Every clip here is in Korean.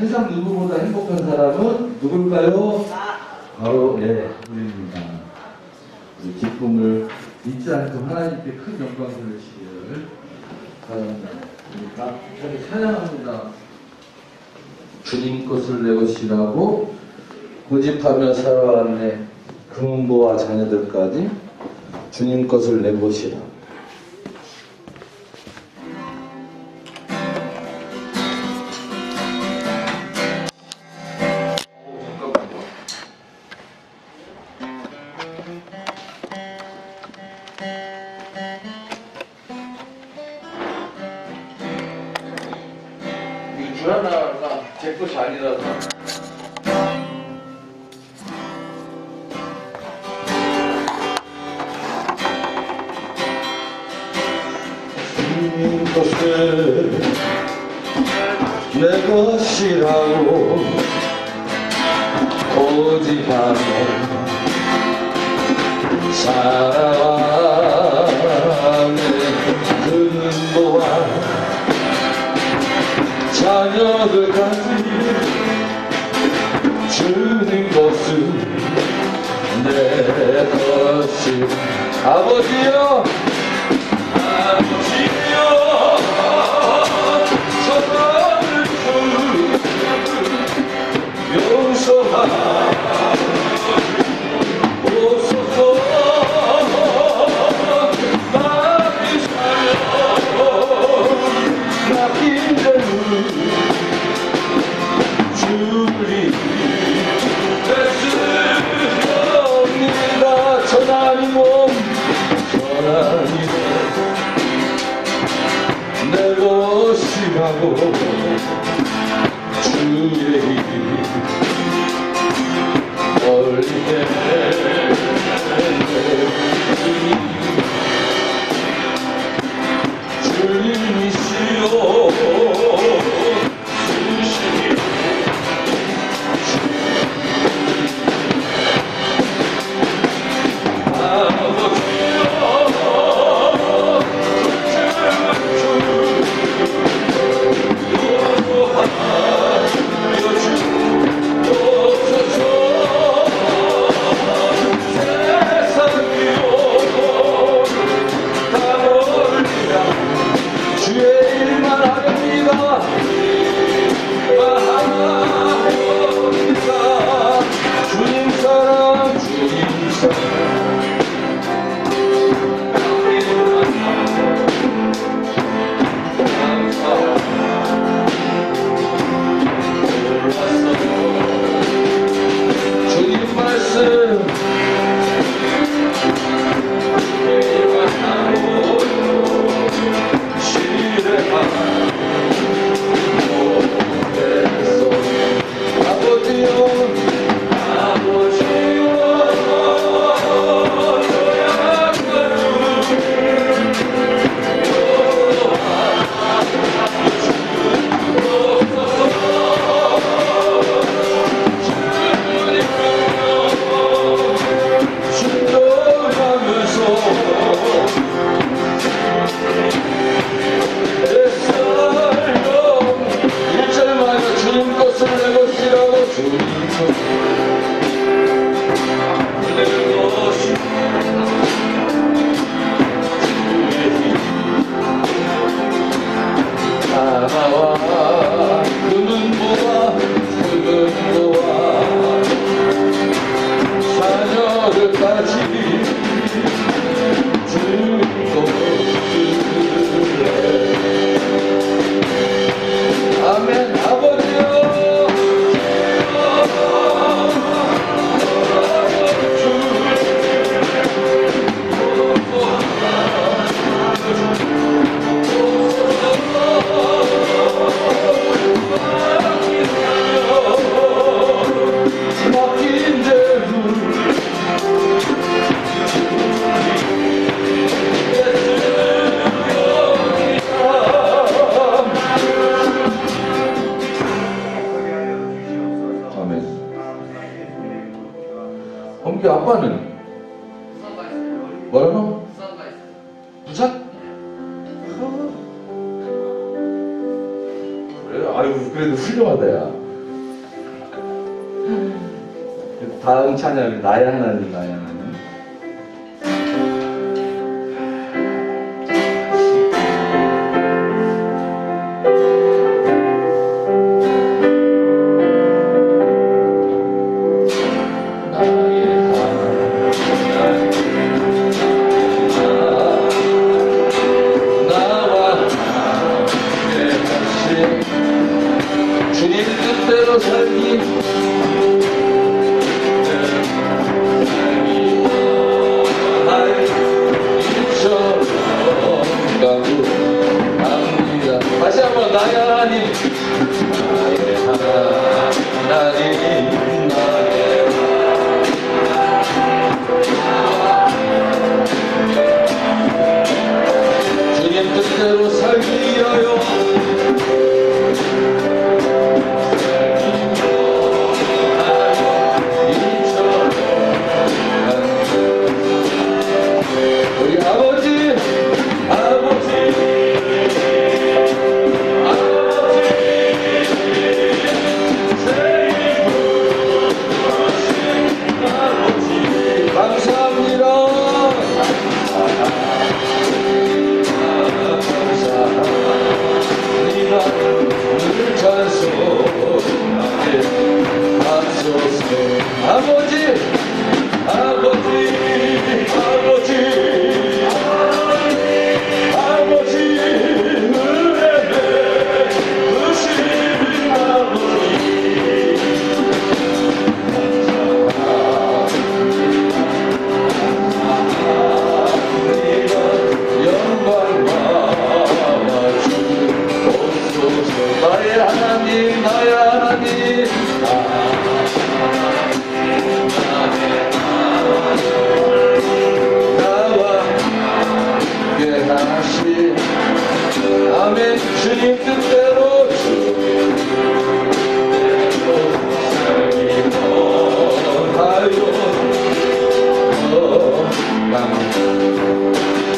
세상 누구보다 행복한 사람은 누굴까요? 바로 우리입니다. 우리 기쁨을 잊지 않고 하나님께 큰 영광 돌리시기를 바랍니다. 그러니까 저희 찬양합니다. 주님 것을 내 것이라고 고집하며 살아왔네. 금은보와 자녀들까지 주님 것을 내 것이라. 줄 하나가 제 것이 아니라서 주님 것을 내 것이라고 고집하며 살아가네. 금은보와 자녀들까지 주는 것은 내 것이. 아버지여 저를 용서하옵소서. 마음이 살려 맡긴 죄는 주리 됐습니다. 전하니 몸 전하니 내 것이라고 주의 멀리게 주님이시여 범규 아빠는? 뭐라노? 부산? 그래? 아유 그래도 훌륭하다 야. 다음 찬양은 나의 하나님, 나의 하나님. 주님 뜻대로 살기 할 일처럼 가고 합니다. 다시 한번 나의 하나님, 나의 하나님, 나의 주님 뜻대로 살기 위하여 우리 아버지, 아버지, 아버지, 아버지, 감사합니다. 감사합니다. 늘 찬송하게 하소서. 아버지, 아버지, 아버지, 아버지, 은혜 주신 아버지, 감사합니다. 영광 받아주옵소서. 나의 하나님, 나의 하나님, 나와 함께 하시. 아멘. 주님 뜻대로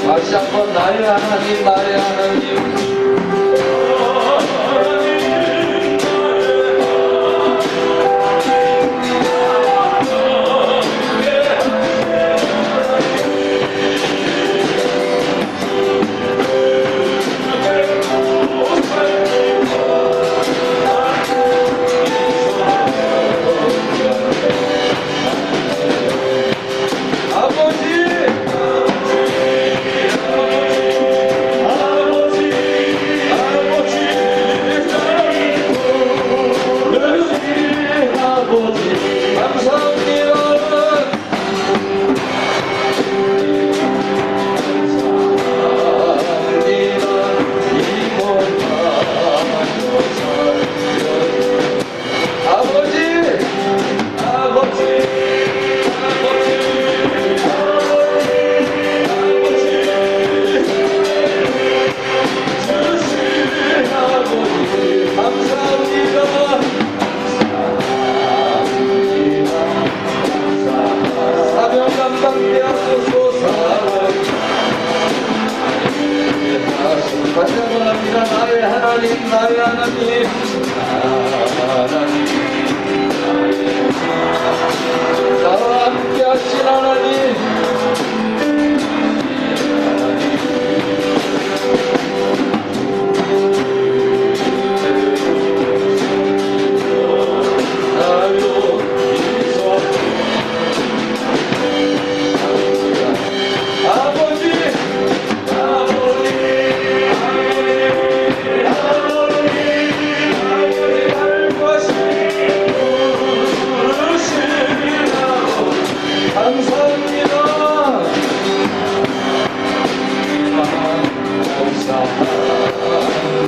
다시 한번 나의 하나님, 나의 하나님. 나의 하나님, 나의 하나님, 하나님, 나와 함께 하신 하나님,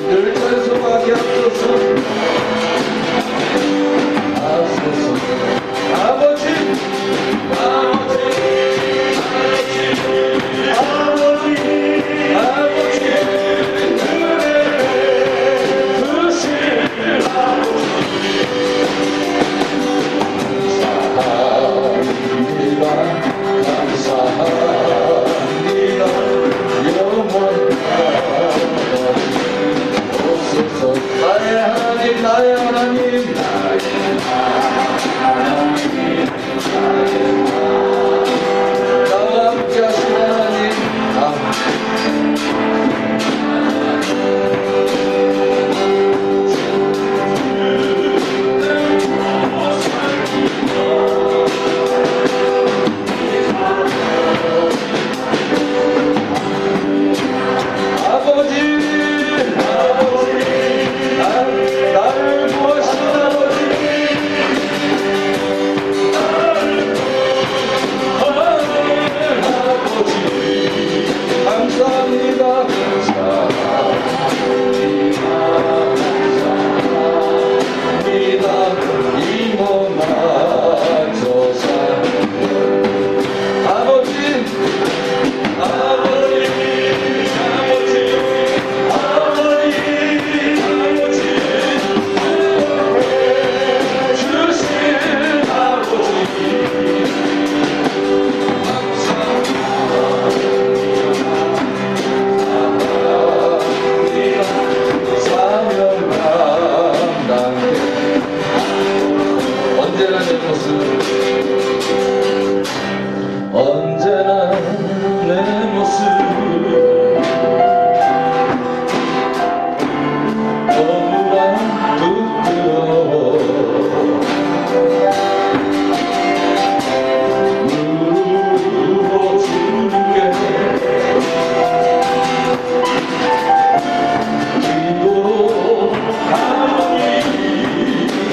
늘 찬송하게 하소서. 아버지, 아버지, 아버지, 아버지, 은혜 주신 감사합니다. 영원 나의 하나님, 나의 하나님, 나의 하나님.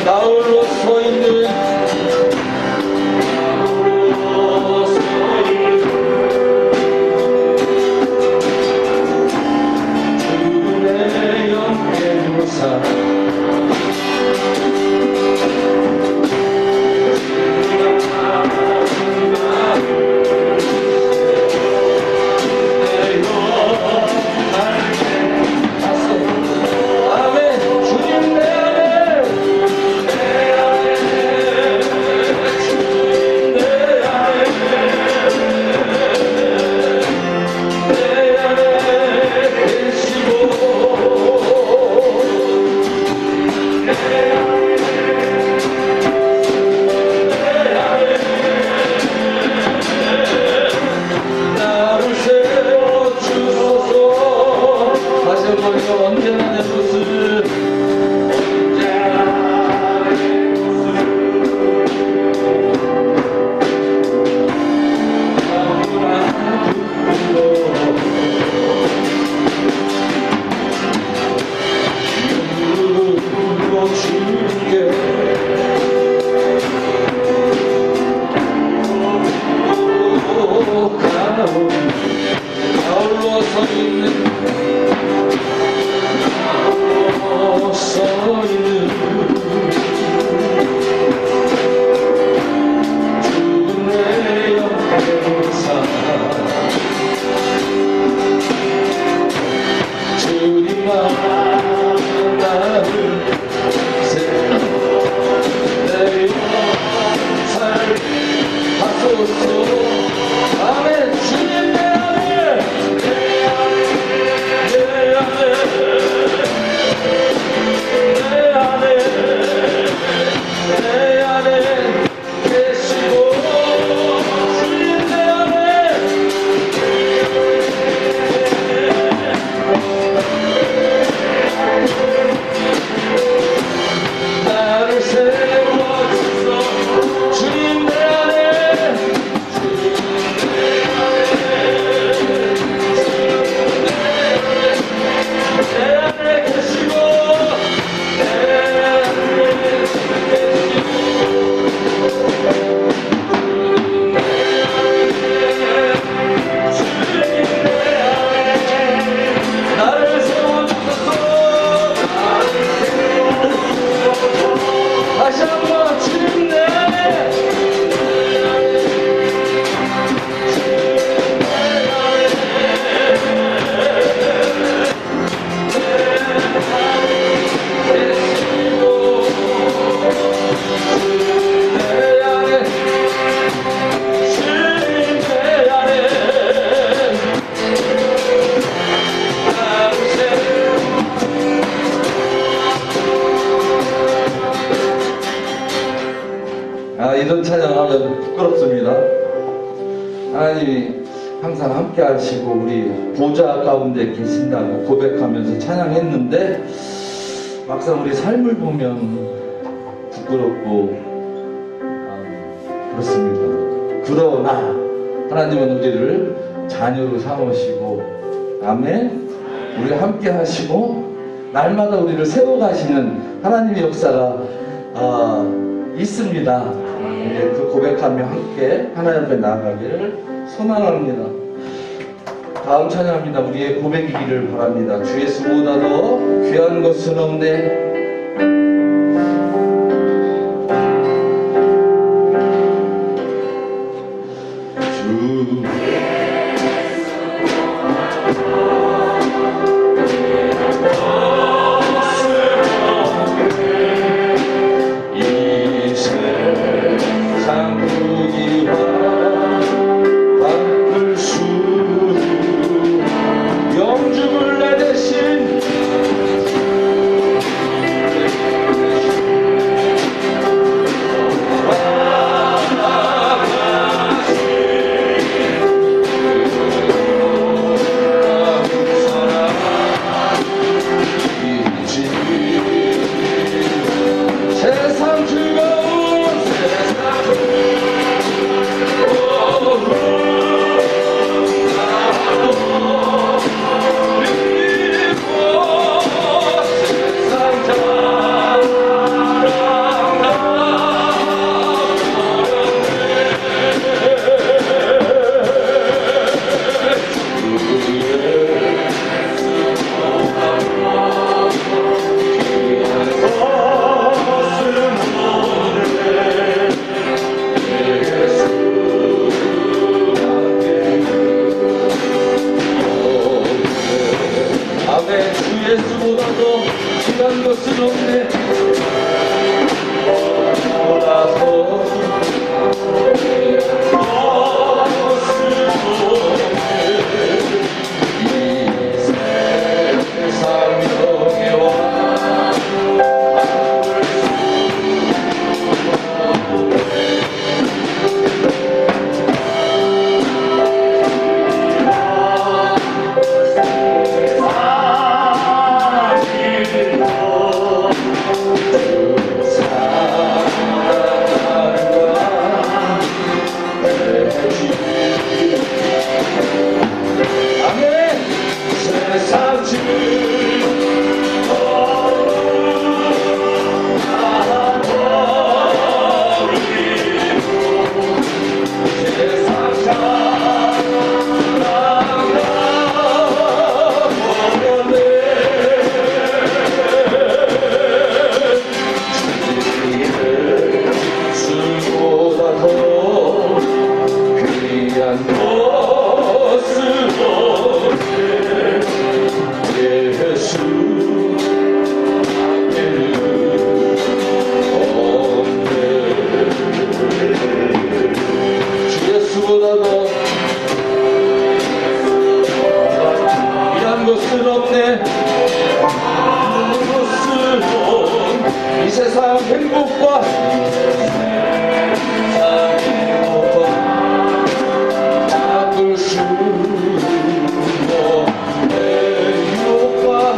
나홀로 서 있는 주의 영계 무사 언제나 내 모습 나홀로 서 있는 이런 찬양하면 부끄럽습니다. 하나님이 항상 함께 하시고 우리 보좌 가운데 계신다고 고백하면서 찬양했는데 막상 우리 삶을 보면 부끄럽고 그렇습니다. 그러나 하나님은 우리를 자녀로 삼으시고 아멘, 우리 함께 하시고 날마다 우리를 세워가시는 하나님의 역사가 있습니다. 그 고백하며 함께 하나님 앞에 나아가기를 소망합니다. 다음 찬양합니다. 우리의 고백이기를 바랍니다. 주 예수보다 더 귀한 것은 없네. 영주를 내 대신 행복과 바꿀 수 없네. 유혹과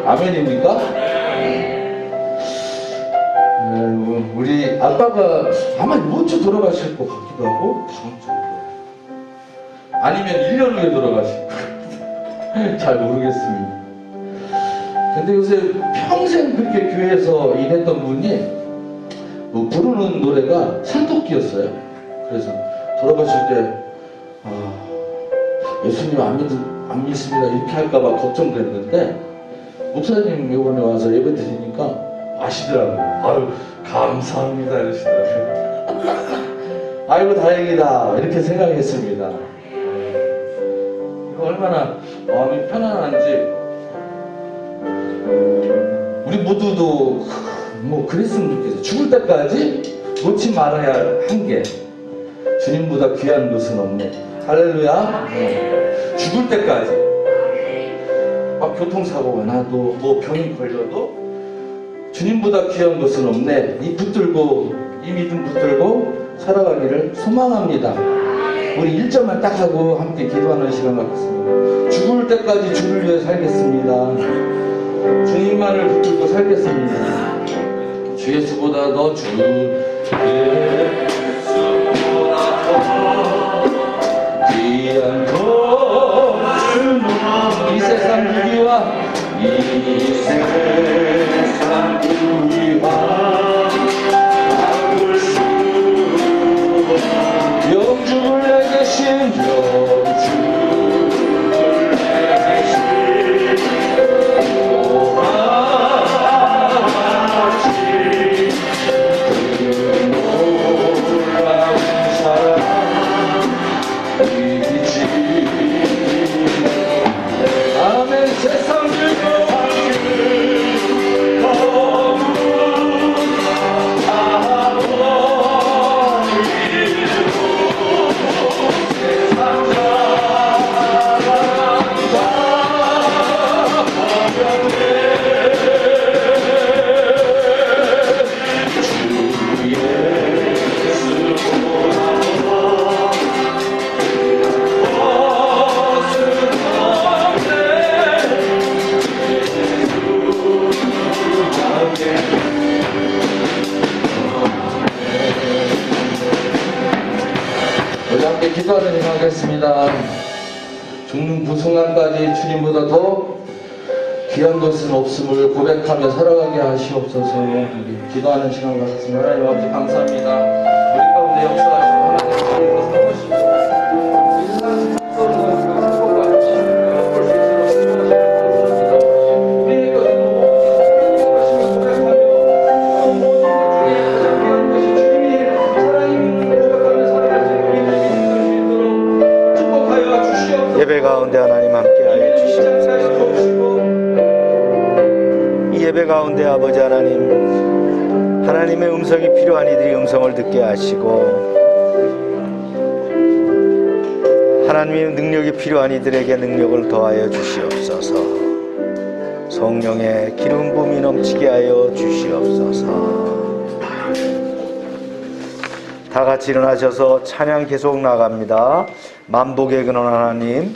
아멘입니까? 우리 아빠가 아마 이번 주 돌아가실 것 같기도 하고 다음 주 아니면 1년 후에 돌아가실 것 잘 모르겠습니다. 근데 요새 평생 그렇게 교회에서 일했던 분이 부르는 노래가 산토끼였어요. 그래서 돌아가실 때 예수님 안 믿습니다 이렇게 할까봐 걱정됐는데 목사님 이번에 와서 예배 드리니까 아시더라고요. 아유 감사합니다 이러시더라고요. 아이고 다행이다 이렇게 생각했습니다. 이거 얼마나 마음이 편안한지 우리 모두도 뭐 그랬으면 좋겠어요. 죽을 때까지 놓지 말아야 할 한 게 주님보다 귀한 것은 없네. 할렐루야. 죽을 때까지 막 교통사고가 나도 뭐 병이 걸려도 주님보다 귀한 것은 없네. 이 믿음 붙들고 살아가기를 소망합니다. 우리 1절만 딱 하고 함께 기도하는 시간 갖겠습니다. 죽을 때까지 주를 위해 살겠습니다. 주님만을 붙들고 살겠습니다. 주 예수보다 더 주 예수보다 더 귀한 것은 이 세상 부귀와 이 세상 부귀와 바꿀 수 영주를 내 계신 영주를 내 계신 오마치 그 놀라운 사랑 이지 아멘. 세상 기도하는 하겠습니다. 죽는 그 순간까지 주님보다 더 귀한 것은 없음을 고백하며 살아가게 하시옵소서. 우리 기도하는 시간 갖겠습니다. 하나님 아버지 감사합니다. 우리 가운데 역사하시고 하나님 우리로 삼으시고 이 세상 속으로 행복과 힘을 볼 수 있도록 인도하시옵소서. 우리의 것은 하나님 고백하며 모든 것 중에 가장 귀한 것이 주님이 사랑입니다. 고백하며 살아갈 수 있는 축복하여 주시옵소서. 예배 가운데 하나님 함께하여 주시옵소서. 이 예배 가운데 아버지 하나님, 하나님의 음성이 필요한 이들이 음성을 듣게 하시고 하나님의 능력이 필요한 이들에게 능력을 더하여 주시옵소서. 성령의 기름 부음이 넘치게 하여 주시옵소서. 다 같이 일어나셔서 찬양 계속 나갑니다. 만복의 근원 하나님,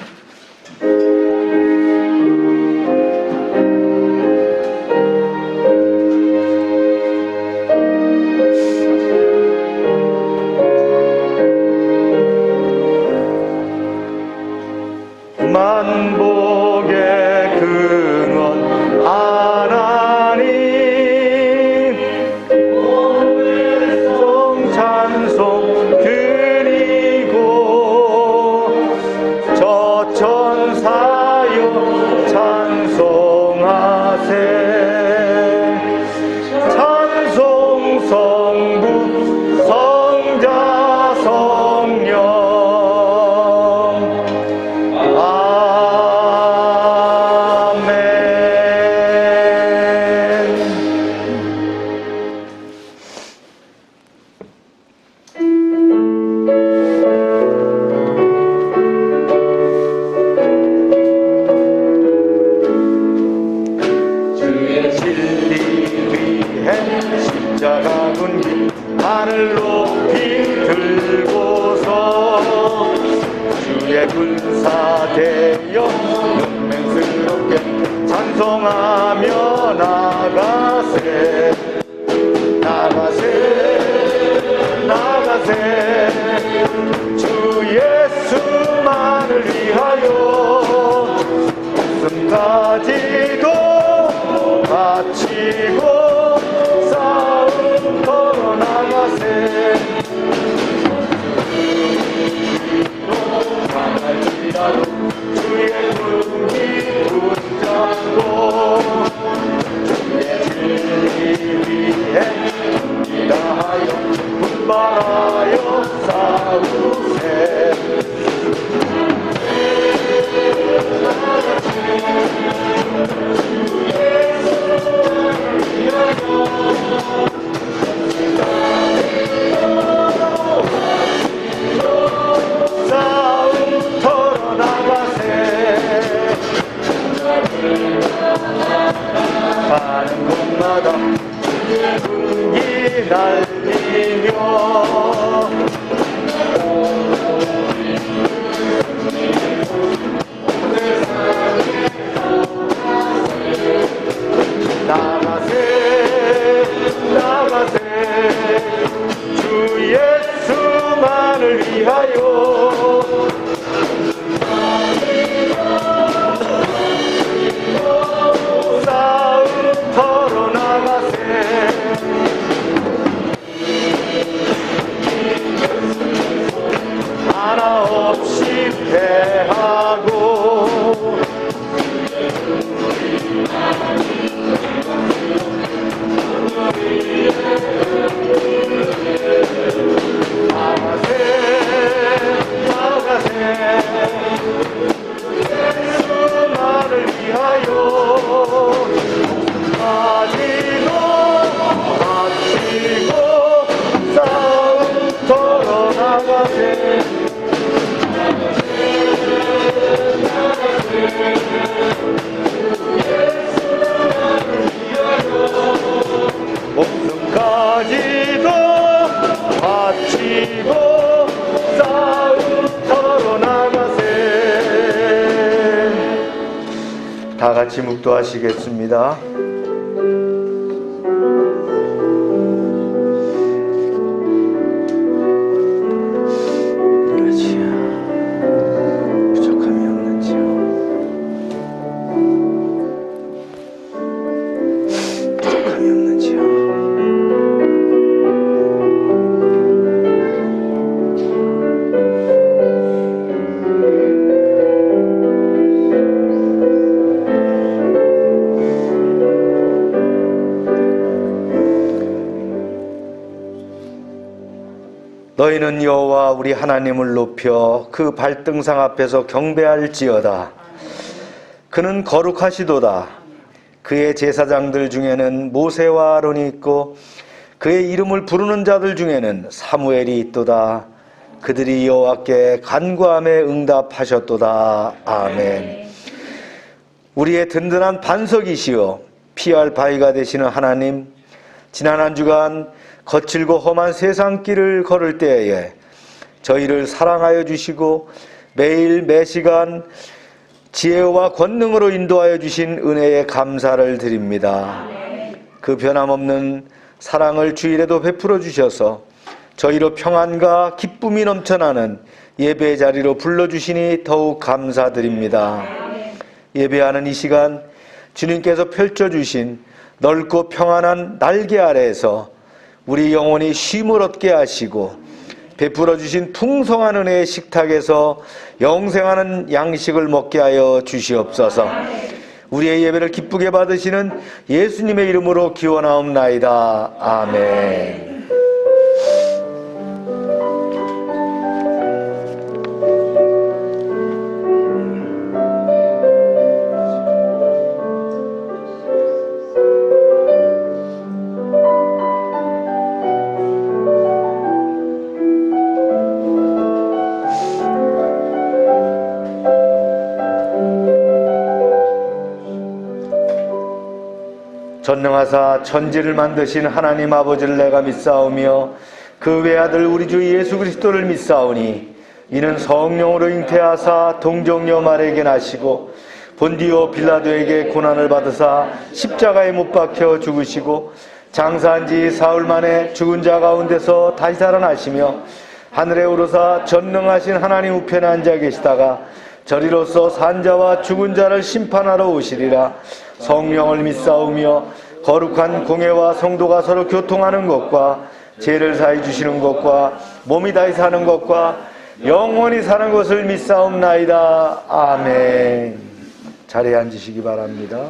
십자가 군기 하늘 높이 들고서 주의 군사 되어 용맹스럽게 찬송하며 나가세 나가세 주 예수만을 위하여 목숨까지도 바치고 싸움 걸어 나가세 강할지라도 주의 군기 붙잡고 주의 진리 위해 일하여 분발하여 싸우세 싸움 털어 나가세 가는 곳마다 군기 날리며 나가세 주 예수만을 위하여 싸움 털어 나가세 하나 없이 패하고 나가세 예수만을 위하여 바치고 싸움 털어 나가세 목숨까지도 바치고 싸움 털어 나가세 다 같이 묵도하시겠습니다. 부족함이 없는지요. 부족함이 없는지요. 너희는 여호와 우리 하나님을 높여 그 발등상 앞에서 경배할지어다. 그는 거룩하시도다. 그의 제사장들 중에는 모세와 아론이 있고 그의 이름을 부르는 자들 중에는 사무엘이 있도다. 그들이 여호와께 간구함에 응답하셨도다. 아멘. 우리의 든든한 반석이시여 피할 바위가 되시는 하나님, 지난 한 주간 거칠고 험한 세상길을 걸을 때에 저희를 사랑하여 주시고 매일 매시간 지혜와 권능으로 인도하여 주신 은혜에 감사를 드립니다. 그 변함없는 사랑을 주일에도 베풀어 주셔서 저희로 평안과 기쁨이 넘쳐나는 예배의 자리로 불러주시니 더욱 감사드립니다. 예배하는 이 시간 주님께서 펼쳐주신 넓고 평안한 날개 아래에서 우리 영혼이 쉼을 얻게 하시고 베풀어 주신 풍성한 은혜의 식탁에서 영생하는 양식을 먹게 하여 주시옵소서. 우리의 예배를 기쁘게 받으시는 예수님의 이름으로 기원하옵나이다. 아멘. 전능하사 천지를 만드신 하나님 아버지를 내가 믿사오며 그 외아들 우리 주 예수 그리스도를 믿사오니 이는 성령으로 잉태하사 동정녀 마리아에게 나시고 본디오 빌라도에게 고난을 받으사 십자가에 못 박혀 죽으시고 장사한 지 사흘 만에 죽은 자 가운데서 다시 살아나시며 하늘에 오르사 전능하신 하나님 우편에 앉아 계시다가 저리로서 산자와 죽은 자를 심판하러 오시리라. 성령을 믿사오며 거룩한 공회와 성도가 서로 교통하는 것과 죄를 사해 주시는 것과 몸이 다시 사는 것과 영원히 사는 것을 믿사옵나이다. 아멘. 자리에 앉으시기 바랍니다.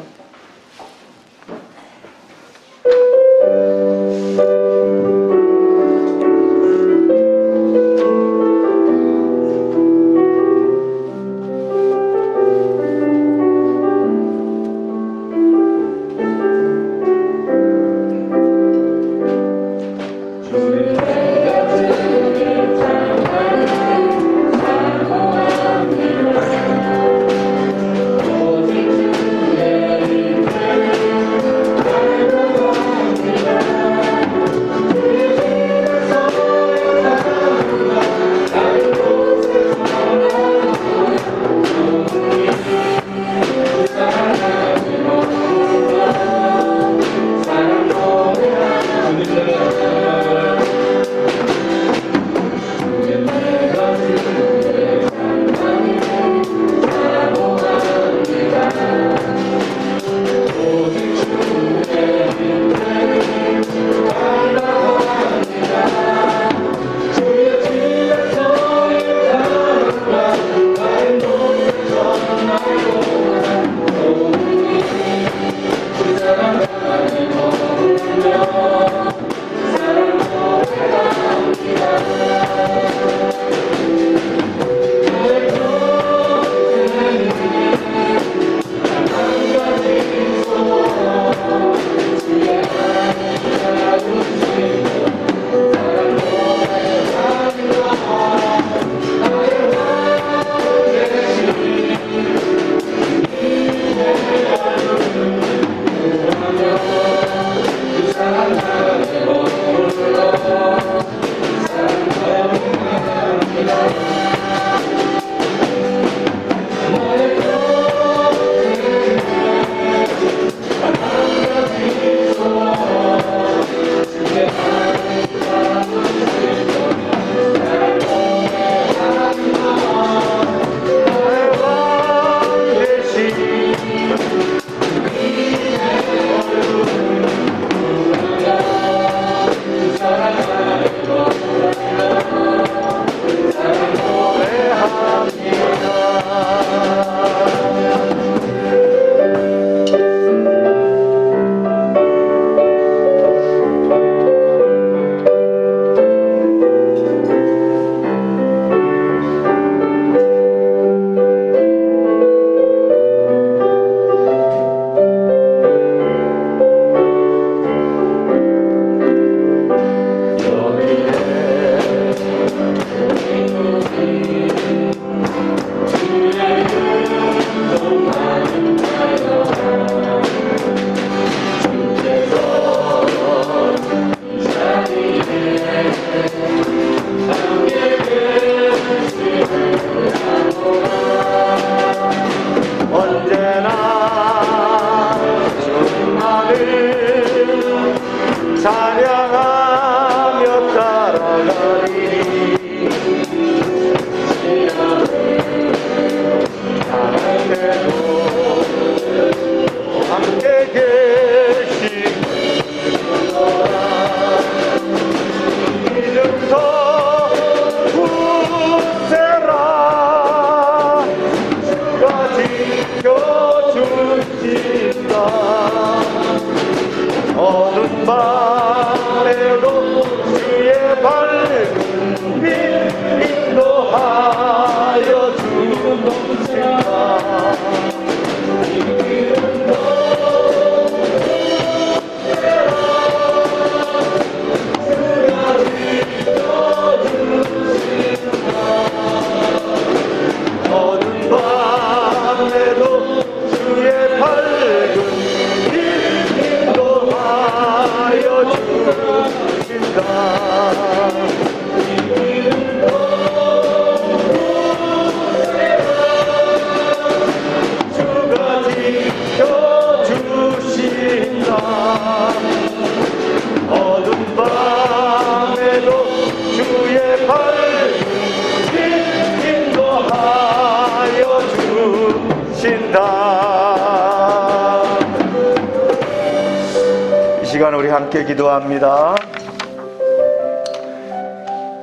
함께 기도합니다.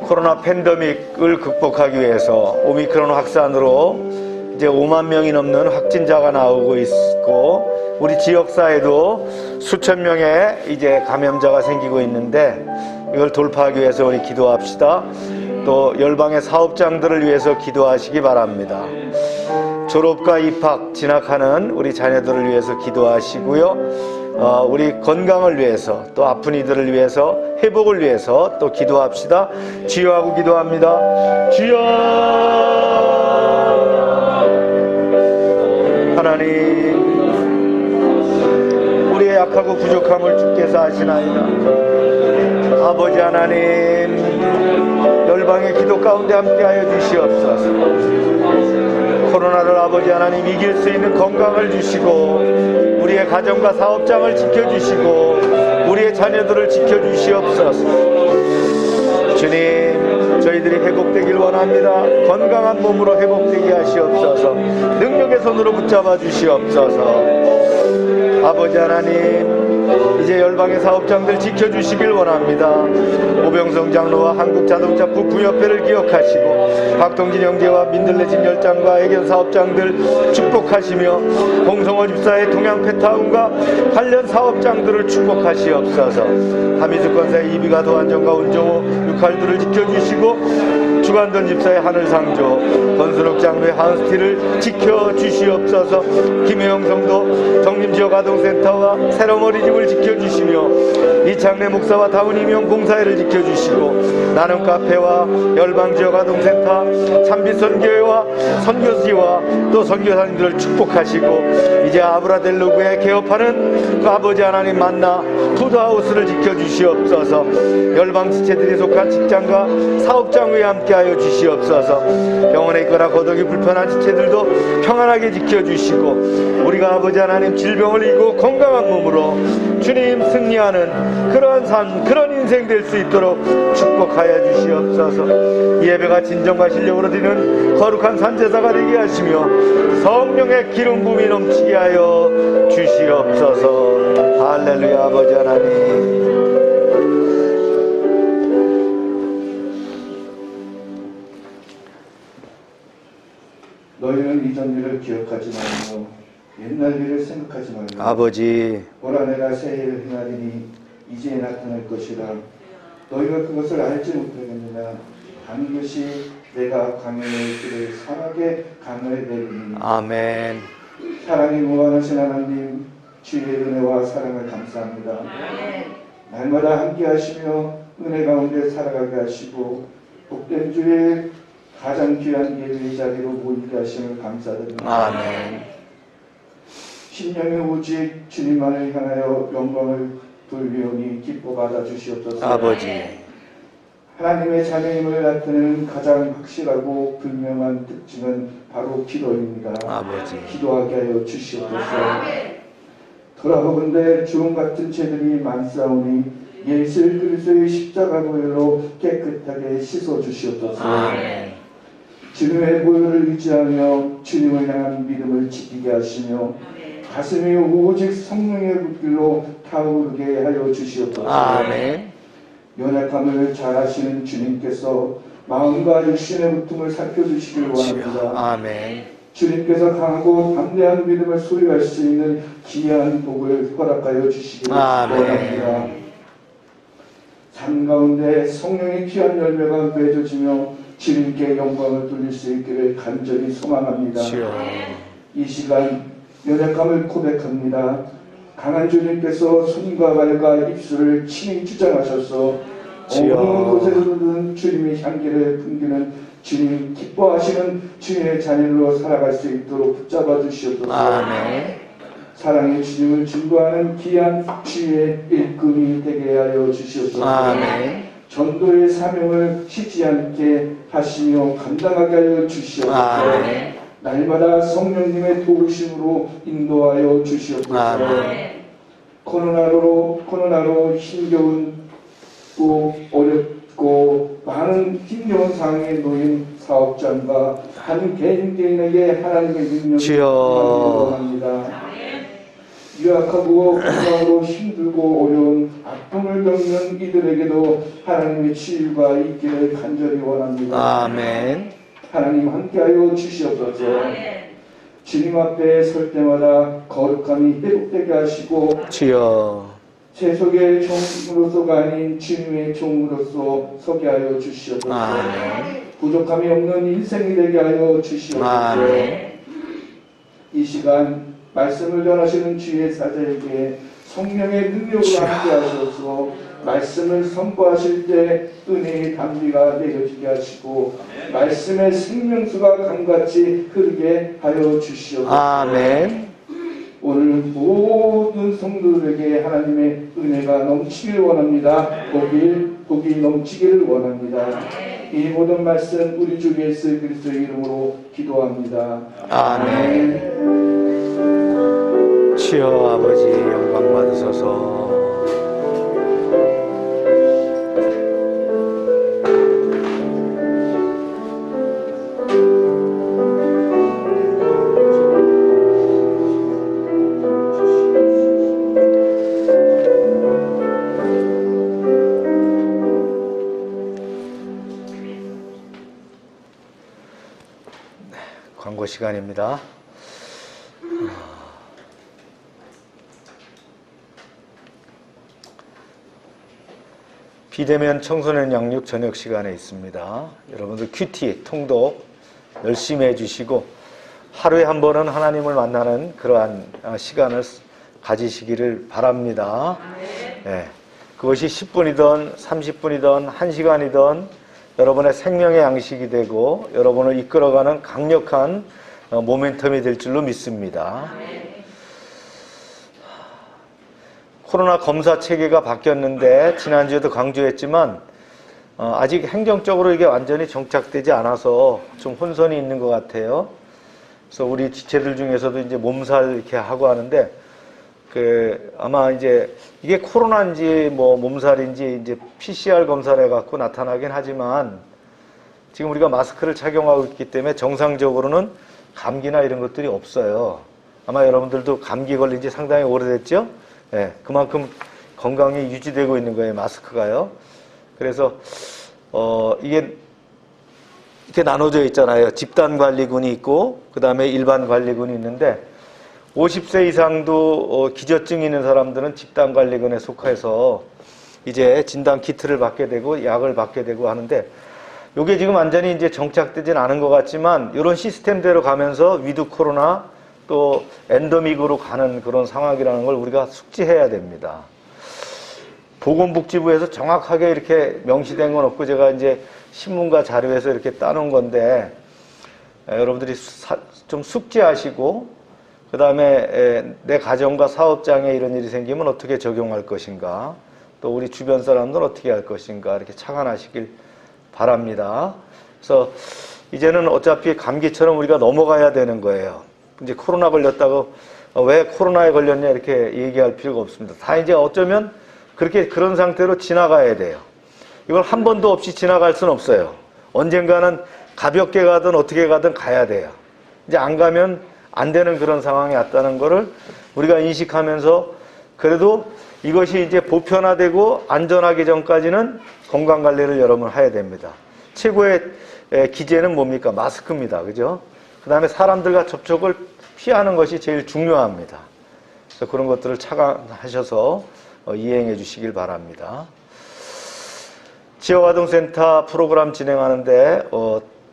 코로나 팬데믹을 극복하기 위해서 오미크론 확산으로 이제 5만 명이 넘는 확진자가 나오고 있고, 우리 지역사회도 수천 명의 이제 감염자가 생기고 있는데, 이걸 돌파하기 위해서 우리 기도합시다. 또 열방의 사업장들을 위해서 기도하시기 바랍니다. 졸업과 입학, 진학하는 우리 자녀들을 위해서 기도하시고요. 우리 건강을 위해서, 또 아픈 이들을 위해서, 회복을 위해서 또 기도합시다. 주여 하고 기도합니다. 주여! 하나님, 우리의 약하고 부족함을 주께서 아시나이다. 아버지 하나님, 열방의 기도 가운데 함께하여 주시옵소서. 코로나를 아버지 하나님 이길 수 있는 건강을 주시고, 우리의 가정과 사업장을 지켜주시고, 우리의 자녀들을 지켜주시옵소서. 주님, 저희들이 회복되길 원합니다. 건강한 몸으로 회복되게 하시옵소서. 능력의 손으로 붙잡아 주시옵소서. 아버지 하나님, 이제 열방의 사업장들 지켜주시길 원합니다. 오병성 장로와 한국자동차 부품협회를 기억하시고, 박동진 형제와 민들레진 열장과 애견 사업장들 축복하시며, 홍성호 집사의 동양페타운과 관련 사업장들을 축복하시옵소서. 하미수 권사의 이비가 도안정과 운정호 육할들을 지켜주시고, 주관돈 집사의 하늘상조, 권순옥 장로의 하은스티를 지켜주시옵소서. 김혜영 성도 정림지역 아동센터와 새롬어린이집을 지켜주시며, 이창래 목사와 다운이명 봉사회를 지켜주시고, 나눔 카페와 열방지역 아동센터, 참빛선교회와 선교지와 또 선교사님들을 축복하시고, 이제 아브라델로그에 개업하는 그 아버지 하나님 만나 푸드하우스를 지켜주시옵소서. 열방 지체들이 속한 직장과 사업장 위에 함께하여 주시옵소서. 병원에 있거나 거동이 불편한 지체들도 평안하게 지켜주시고, 우리가 아버지 하나님 질병을 이기고 건강한 몸으로 주님 승리하는 그러한 삶, 그런 인생 될 수 있도록 축복하여 주시옵소서. 예배가 진정과 신령으로 드리는 거룩한 산제사가 되게 하시며, 성령의 기름 부음이 넘치게 하여 주시옵소서. 할렐루야. 아버지 하나님, 너희는 이전 일을 기억하지 말며 옛날 일을 생각하지 말며 아버지, 보라 내가 새 일을 행하리니 이제 나타날 것이라. 너희가 그것을 알지 못하겠느냐. 반드시 내가 강의 길을 상하게 강을 내리니. 아멘. 사랑이 무한하신 하나님, 주의 은혜와 사랑을 감사합니다. 날마다 함께 하시며 은혜 가운데 살아가게 하시고, 복된 주의 가장 귀한 예배의 자리로 모이게 하심을 감사드립니다. 아멘. 신령이 오직 주님만을 향하여 영광을 돌리오니 기뻐 받아 주시옵소서. 아버지, 하나님의 자녀임을 나타내는 가장 확실하고 분명한 특징은 바로 기도입니다. 아버지, 기도하게 하여 주시옵소서. 돌아보건대 주홍 같은 죄들이 많사오니 예수 그리스도의 십자가 보혈로 깨끗하게 씻어 주시옵소서. 아멘. 주님의 보혈을 유지하며 주님을 향한 믿음을 지키게 하시며, 가슴이 오직 성령의 불길로 타오르게 하여 주시옵소서. 아멘. 연약함을 잘 아시는 주님께서 마음과 육신의 고통을 살펴주시길 원합니다. 아멘. 주님께서 강하고 담대한 믿음을 소유할 수 있는 귀한 복을 허락하여 주시길 원합니다. 삶 가운데 성령의 귀한 열매가 맺어지며 주님께 영광을 돌릴 수 있기를 간절히 소망합니다. 이 시간 연약함을 고백합니다. 강한 주님께서 손과 발과 입술을 친히 주장하셔서 어느 곳에서든 주님의 향기를 풍기는 주님, 기뻐하시는 주님의 자녀로 살아갈 수 있도록 붙잡아 주시옵소서. 아멘. 사랑의 주님을 증거하는 귀한 주의 일꾼이 되게 하여 주시옵소서. 아멘. 전도의 사명을 쉬지 않게 하시며 감당하게 하여 주시옵소서. 아멘. 날마다 성령님의 도우심으로 인도하여 주시옵소서. 아멘. 코로나로 힘겨운 또 어렵고 많은 힘겨운 상황에 놓인 사업장과 한 개인에게 하나님의 능력을 원합니다. 유약하고 건강으로 힘들고 어려운 아픔을 겪는 이들에게도 하나님의 치유가 있기를 간절히 원합니다. 아멘. 하나님 함께하여 주시옵소서. 주님 앞에 설 때마다 거룩함이 회복되게 하시고 주여. 세속의 종으로서가 아닌 주님의 종으로서 서게 하여 주시옵소서. 아멘. 부족함이 없는 인생이 되게 하여 주시옵소서. 아멘. 이 시간 말씀을 전하시는 주의 사자에게 성령의 능력으로 함께 하셔서 말씀을 선포하실 때 은혜의 담비가 내려지게 하시고 말씀의 생명수가 강같이 흐르게 하여 주시옵소서. 아멘. 오늘 모든 성도들에게 하나님의 은혜가 넘치길 원합니다. 복이 넘치기를 원합니다. 이 모든 말씀 우리 주 예수 그리스도의 이름으로 기도합니다. 아멘. 주여 아버지 영광 받으소서. 광고 시간입니다. 비대면 청소년 양육 저녁 시간에 있습니다. 여러분들 큐티, 통독 열심히 해주시고 하루에 한 번은 하나님을 만나는 그러한 시간을 가지시기를 바랍니다. 네, 그것이 10분이든 30분이든 1시간이든 여러분의 생명의 양식이 되고 여러분을 이끌어가는 강력한 모멘텀이 될 줄로 믿습니다. 코로나 검사 체계가 바뀌었는데 지난주에도 강조했지만 아직 행정적으로 이게 완전히 정착되지 않아서 좀 혼선이 있는 것 같아요. 그래서 우리 지체들 중에서도 이제 몸살 이렇게 하고 하는데 아마 이제 이게 코로나인지 뭐 몸살인지 이제 PCR 검사를 해갖고 나타나긴 하지만 지금 우리가 마스크를 착용하고 있기 때문에 정상적으로는 감기나 이런 것들이 없어요. 아마 여러분들도 감기 걸린 지 상당히 오래됐죠? 네, 그만큼 건강이 유지되고 있는 거예요, 마스크가요. 그래서 이게 이렇게 나눠져 있잖아요. 집단관리군이 있고 그 다음에 일반관리군이 있는데 50세 이상도 기저증이 있는 사람들은 집단관리군에 속해서 이제 진단 키트를 받게 되고 약을 받게 되고 하는데 이게 지금 완전히 이제 정착되진 않은 것 같지만 이런 시스템대로 가면서 위드 코로나 또 엔더믹으로 가는 그런 상황이라는 걸 우리가 숙지해야 됩니다. 보건복지부에서 정확하게 이렇게 명시된 건 없고 제가 이제 신문과 자료에서 이렇게 따놓은 건데 여러분들이 좀 숙지하시고 그 다음에 내 가정과 사업장에 이런 일이 생기면 어떻게 적용할 것인가 또 우리 주변 사람들은 어떻게 할 것인가 이렇게 착안하시길 바랍니다. 그래서 이제는 어차피 감기처럼 우리가 넘어가야 되는 거예요. 이제 코로나 걸렸다고 왜 코로나에 걸렸냐 이렇게 얘기할 필요가 없습니다. 다 이제 어쩌면 그런 상태로 지나가야 돼요. 이걸 한 번도 없이 지나갈 수는 없어요. 언젠가는 가볍게 가든 어떻게 가든 가야 돼요. 이제 안 가면 안 되는 그런 상황이 왔다는 거를 우리가 인식하면서 그래도 이것이 이제 보편화되고 안전하기 전까지는 건강관리를 여러분 해야 됩니다. 최고의 기제는 뭡니까? 마스크입니다. 그죠? 그 다음에 사람들과 접촉을 피하는 것이 제일 중요합니다. 그래서 그런 것들을 착안하셔서 이행해 주시길 바랍니다. 지역아동센터 프로그램 진행하는데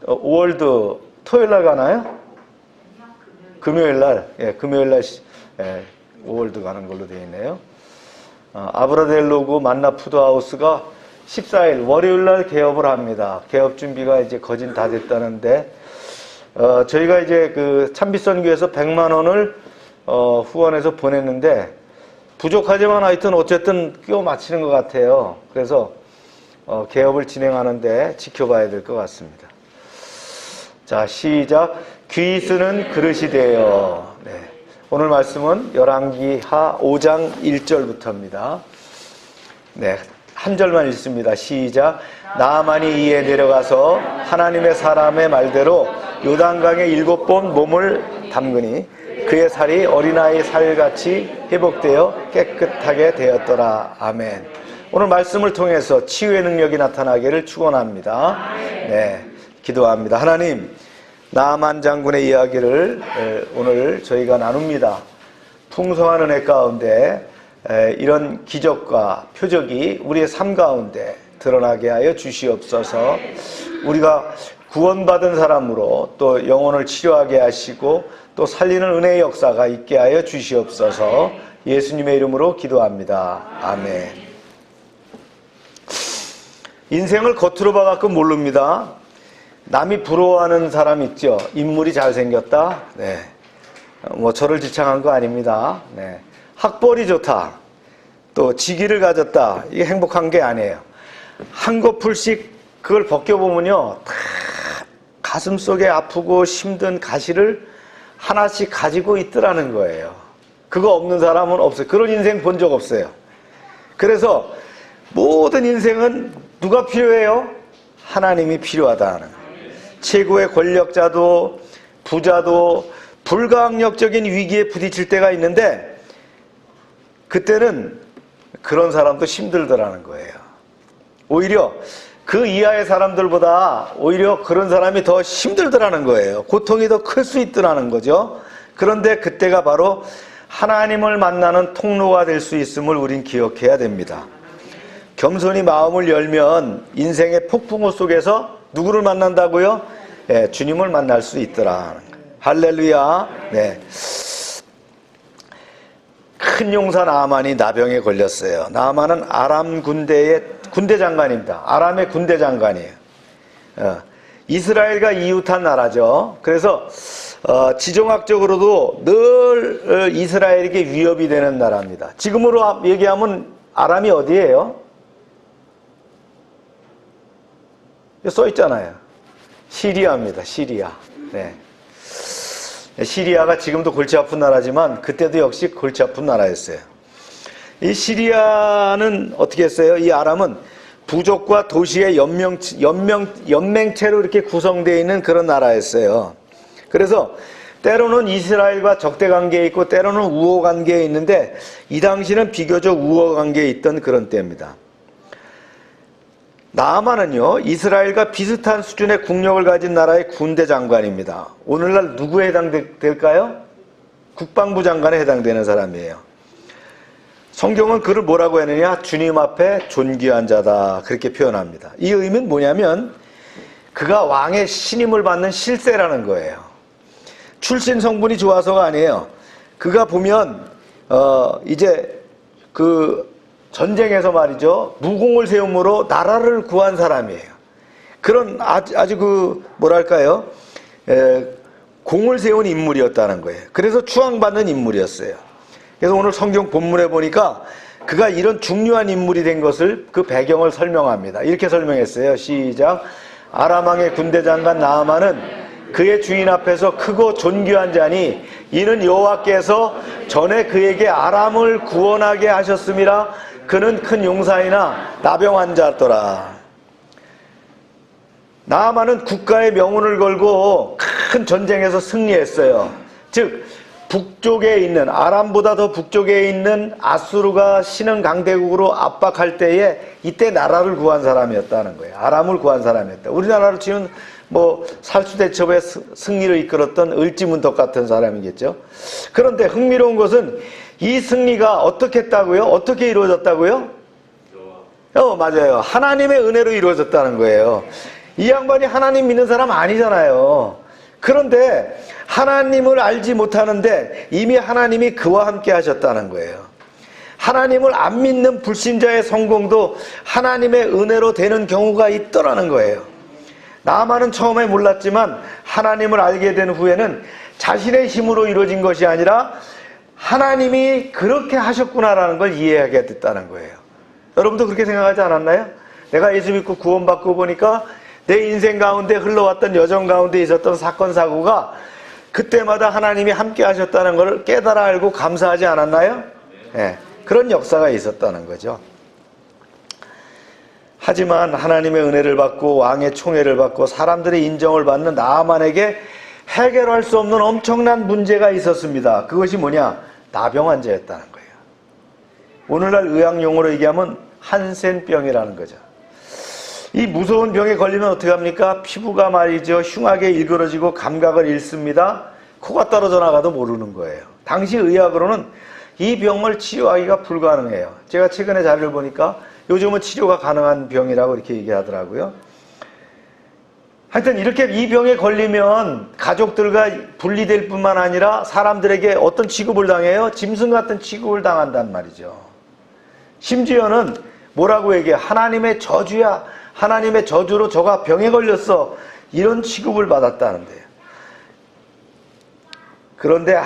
5월도 토요일날 가나요? 금요일날, 예, 금요일날 5월도 가는 걸로 되어 있네요. 아브라델로그 만나 푸드하우스가 14일 월요일날 개업을 합니다. 개업 준비가 이제 거진 다 됐다는데 저희가 이제 그 참빛선교에서 100만 원을 후원해서 보냈는데 부족하지만 하여튼 어쨌든 끼워 맞히는 것 같아요. 그래서 개업을 진행하는데 지켜봐야 될 것 같습니다. 자, 시작. 귀 쓰는 그릇이 되어. 네. 오늘 말씀은 열왕기하 5장 1절부터입니다. 네, 한 절만 읽습니다. 시작. 나아만이 이에 내려가서 하나님의 사람의 말대로 요단강에 7번 몸을 담그니 그의 살이 어린아이 살같이 회복되어 깨끗하게 되었더라. 아멘. 오늘 말씀을 통해서 치유의 능력이 나타나기를 축원합니다. 네, 기도합니다. 하나님, 나만 장군의 이야기를 오늘 저희가 나눕니다. 풍성한 은혜 가운데 이런 기적과 표적이 우리의 삶 가운데 드러나게 하여 주시옵소서. 우리가 구원받은 사람으로 또 영혼을 치료하게 하시고 또 살리는 은혜의 역사가 있게 하여 주시옵소서. 예수님의 이름으로 기도합니다. 아멘. 인생을 겉으로 봐갖고 모릅니다. 남이 부러워하는 사람 있죠. 인물이 잘생겼다. 네. 뭐 저를 지칭한 거 아닙니다. 네. 학벌이 좋다. 또 직위를 가졌다. 이게 행복한 게 아니에요. 한꺼풀씩 그걸 벗겨보면요, 다 가슴 속에 아프고 힘든 가시를 하나씩 가지고 있더라는 거예요. 그거 없는 사람은 없어요. 그런 인생 본 적 없어요. 그래서 모든 인생은 누가 필요해요? 하나님이 필요하다는 거예요. 최고의 권력자도 부자도 불가항력적인 위기에 부딪힐 때가 있는데 그때는 그런 사람도 힘들더라는 거예요. 오히려 그 이하의 사람들보다 오히려 그런 사람이 더 힘들더라는 거예요. 고통이 더 클 수 있더라는 거죠. 그런데 그때가 바로 하나님을 만나는 통로가 될 수 있음을 우린 기억해야 됩니다. 겸손히 마음을 열면 인생의 폭풍우 속에서 누구를 만난다고요? 네, 주님을 만날 수 있더라. 할렐루야. 네. 큰 용사 나아만이 나병에 걸렸어요. 나아만은 아람 군대의 군대 장관입니다. 아람의 군대 장관이에요. 이스라엘과 이웃한 나라죠. 그래서 지정학적으로도 늘 이스라엘에게 위협이 되는 나라입니다. 지금으로 얘기하면 아람이 어디예요? 써 있잖아요. 시리아입니다. 시리아. 네. 시리아가 지금도 골치 아픈 나라지만 그때도 역시 골치 아픈 나라였어요. 이 시리아는 어떻게 했어요? 이 아람은 부족과 도시의 연맹체로 이렇게 구성되어 있는 그런 나라였어요. 그래서 때로는 이스라엘과 적대 관계에 있고 때로는 우호 관계에 있는데 이 당시는 비교적 우호 관계에 있던 그런 때입니다. 나아만은요, 이스라엘과 비슷한 수준의 국력을 가진 나라의 군대 장관입니다. 오늘날 누구에 해당될까요? 국방부 장관에 해당되는 사람이에요. 성경은 그를 뭐라고 했느냐? 주님 앞에 존귀한 자다. 그렇게 표현합니다. 이 의미는 뭐냐면 그가 왕의 신임을 받는 실세라는 거예요. 출신 성분이 좋아서가 아니에요. 그가 보면 이제 그 전쟁에서 말이죠, 무공을 세움으로 나라를 구한 사람이에요. 그런 아주 그 뭐랄까요, 공을 세운 인물이었다는 거예요. 그래서 추앙받는 인물이었어요. 그래서 오늘 성경 본문에 보니까 그가 이런 중요한 인물이 된 것을 그 배경을 설명합니다. 이렇게 설명했어요. 시작. 아람 왕의 군대 장관 나아만은 그의 주인 앞에서 크고 존귀한 자니 이는 여호와께서 전에 그에게 아람을 구원하게 하셨음이라. 그는 큰 용사이나 나병 자더라. 나아만은 국가의 명운을 걸고 큰 전쟁에서 승리했어요. 즉 북쪽에 있는, 아람보다 더 북쪽에 있는 아수르가 신흥 강대국으로 압박할 때에 이때 나라를 구한 사람이었다는 거예요. 아람을 구한 사람이었다. 우리나라로 치면 뭐 살수대첩의 승리를 이끌었던 을지문덕 같은 사람이겠죠. 그런데 흥미로운 것은 이 승리가 어떻게 했다고요? 어떻게 이루어졌다고요? 맞아요. 하나님의 은혜로 이루어졌다는 거예요. 이 양반이 하나님 믿는 사람 아니잖아요. 그런데 하나님을 알지 못하는데 이미 하나님이 그와 함께 하셨다는 거예요. 하나님을 안 믿는 불신자의 성공도 하나님의 은혜로 되는 경우가 있더라는 거예요. 나아만은 처음에 몰랐지만 하나님을 알게 된 후에는 자신의 힘으로 이루어진 것이 아니라 하나님이 그렇게 하셨구나라는 걸 이해하게 됐다는 거예요. 여러분도 그렇게 생각하지 않았나요? 내가 예수 믿고 구원받고 보니까 내 인생 가운데 흘러왔던 여정 가운데 있었던 사건 사고가 그때마다 하나님이 함께 하셨다는 걸 깨달아 알고 감사하지 않았나요? 네, 그런 역사가 있었다는 거죠. 하지만 하나님의 은혜를 받고 왕의 총애를 받고 사람들의 인정을 받는 나아만에게 해결할 수 없는 엄청난 문제가 있었습니다. 그것이 뭐냐? 나병 환자였다는 거예요. 오늘날 의학용어로 얘기하면 한센병이라는 거죠. 이 무서운 병에 걸리면 어떻게 합니까? 피부가 말이죠, 흉하게 일그러지고 감각을 잃습니다. 코가 떨어져 나가도 모르는 거예요. 당시 의학으로는 이 병을 치료하기가 불가능해요. 제가 최근에 자료를 보니까 요즘은 치료가 가능한 병이라고 이렇게 얘기하더라고요. 하여튼 이렇게 이 병에 걸리면 가족들과 분리될 뿐만 아니라 사람들에게 어떤 취급을 당해요? 짐승 같은 취급을 당한단 말이죠. 심지어는 뭐라고 얘기해? 하나님의 저주야. 하나님의 저주로 저가 병에 걸렸어. 이런 취급을 받았다는데요. 그런데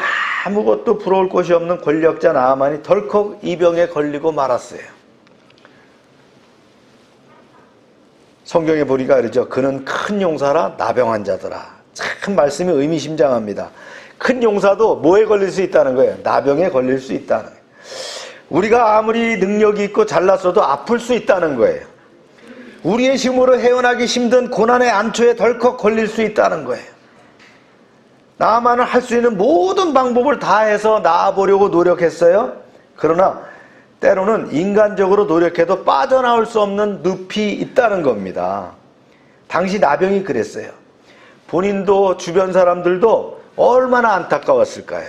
아무것도 부러울 것이 없는 권력자 나아만이 덜컥 이 병에 걸리고 말았어요. 성경에 보니까 그러죠. 그는 큰 용사라 나병 환자더라. 참 말씀이 의미심장합니다. 큰 용사도 뭐에 걸릴 수 있다는 거예요? 나병에 걸릴 수 있다는 거예요. 우리가 아무리 능력이 있고 잘났어도 아플 수 있다는 거예요. 우리의 힘으로 헤어나기 힘든 고난의 안초에 덜컥 걸릴 수 있다는 거예요. 나아만은 할 수 있는 모든 방법을 다해서 나아보려고 노력했어요. 그러나 때로는 인간적으로 노력해도 빠져나올 수 없는 늪이 있다는 겁니다. 당시 나병이 그랬어요. 본인도 주변 사람들도 얼마나 안타까웠을까요?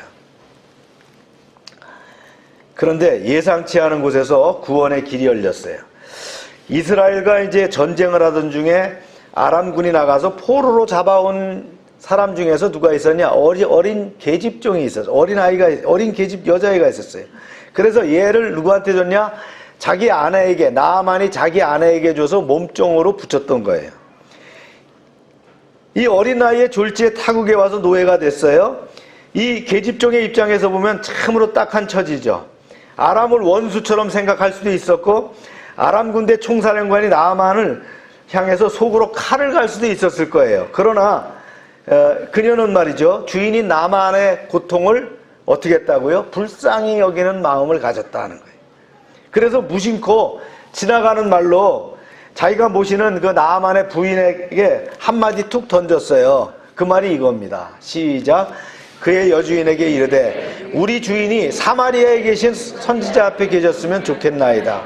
그런데 예상치 않은 곳에서 구원의 길이 열렸어요. 이스라엘과 이제 전쟁을 하던 중에 아람군이 나가서 포로로 잡아온 사람 중에서 누가 있었냐? 어린 계집종이 있었어요. 어린 계집 여자애가 있었어요. 그래서 얘를 누구한테 줬냐? 자기 아내에게, 나아만이 자기 아내에게 줘서 몸종으로 붙였던 거예요. 이 어린 나이에 졸지에 타국에 와서 노예가 됐어요. 이 계집종의 입장에서 보면 참으로 딱한 처지죠. 아람을 원수처럼 생각할 수도 있었고, 아람 군대 총사령관이 나아만을 향해서 속으로 칼을 갈 수도 있었을 거예요. 그러나 그녀는 말이죠, 주인인 나아만의 고통을 어떻게 했다고요? 불쌍히 여기는 마음을 가졌다는 거예요. 그래서 무심코 지나가는 말로 자기가 모시는 그 나아만의 부인에게 한마디 툭 던졌어요. 그 말이 이겁니다. 시작. 그의 여주인에게 이르되 우리 주인이 사마리아에 계신 선지자 앞에 계셨으면 좋겠나이다.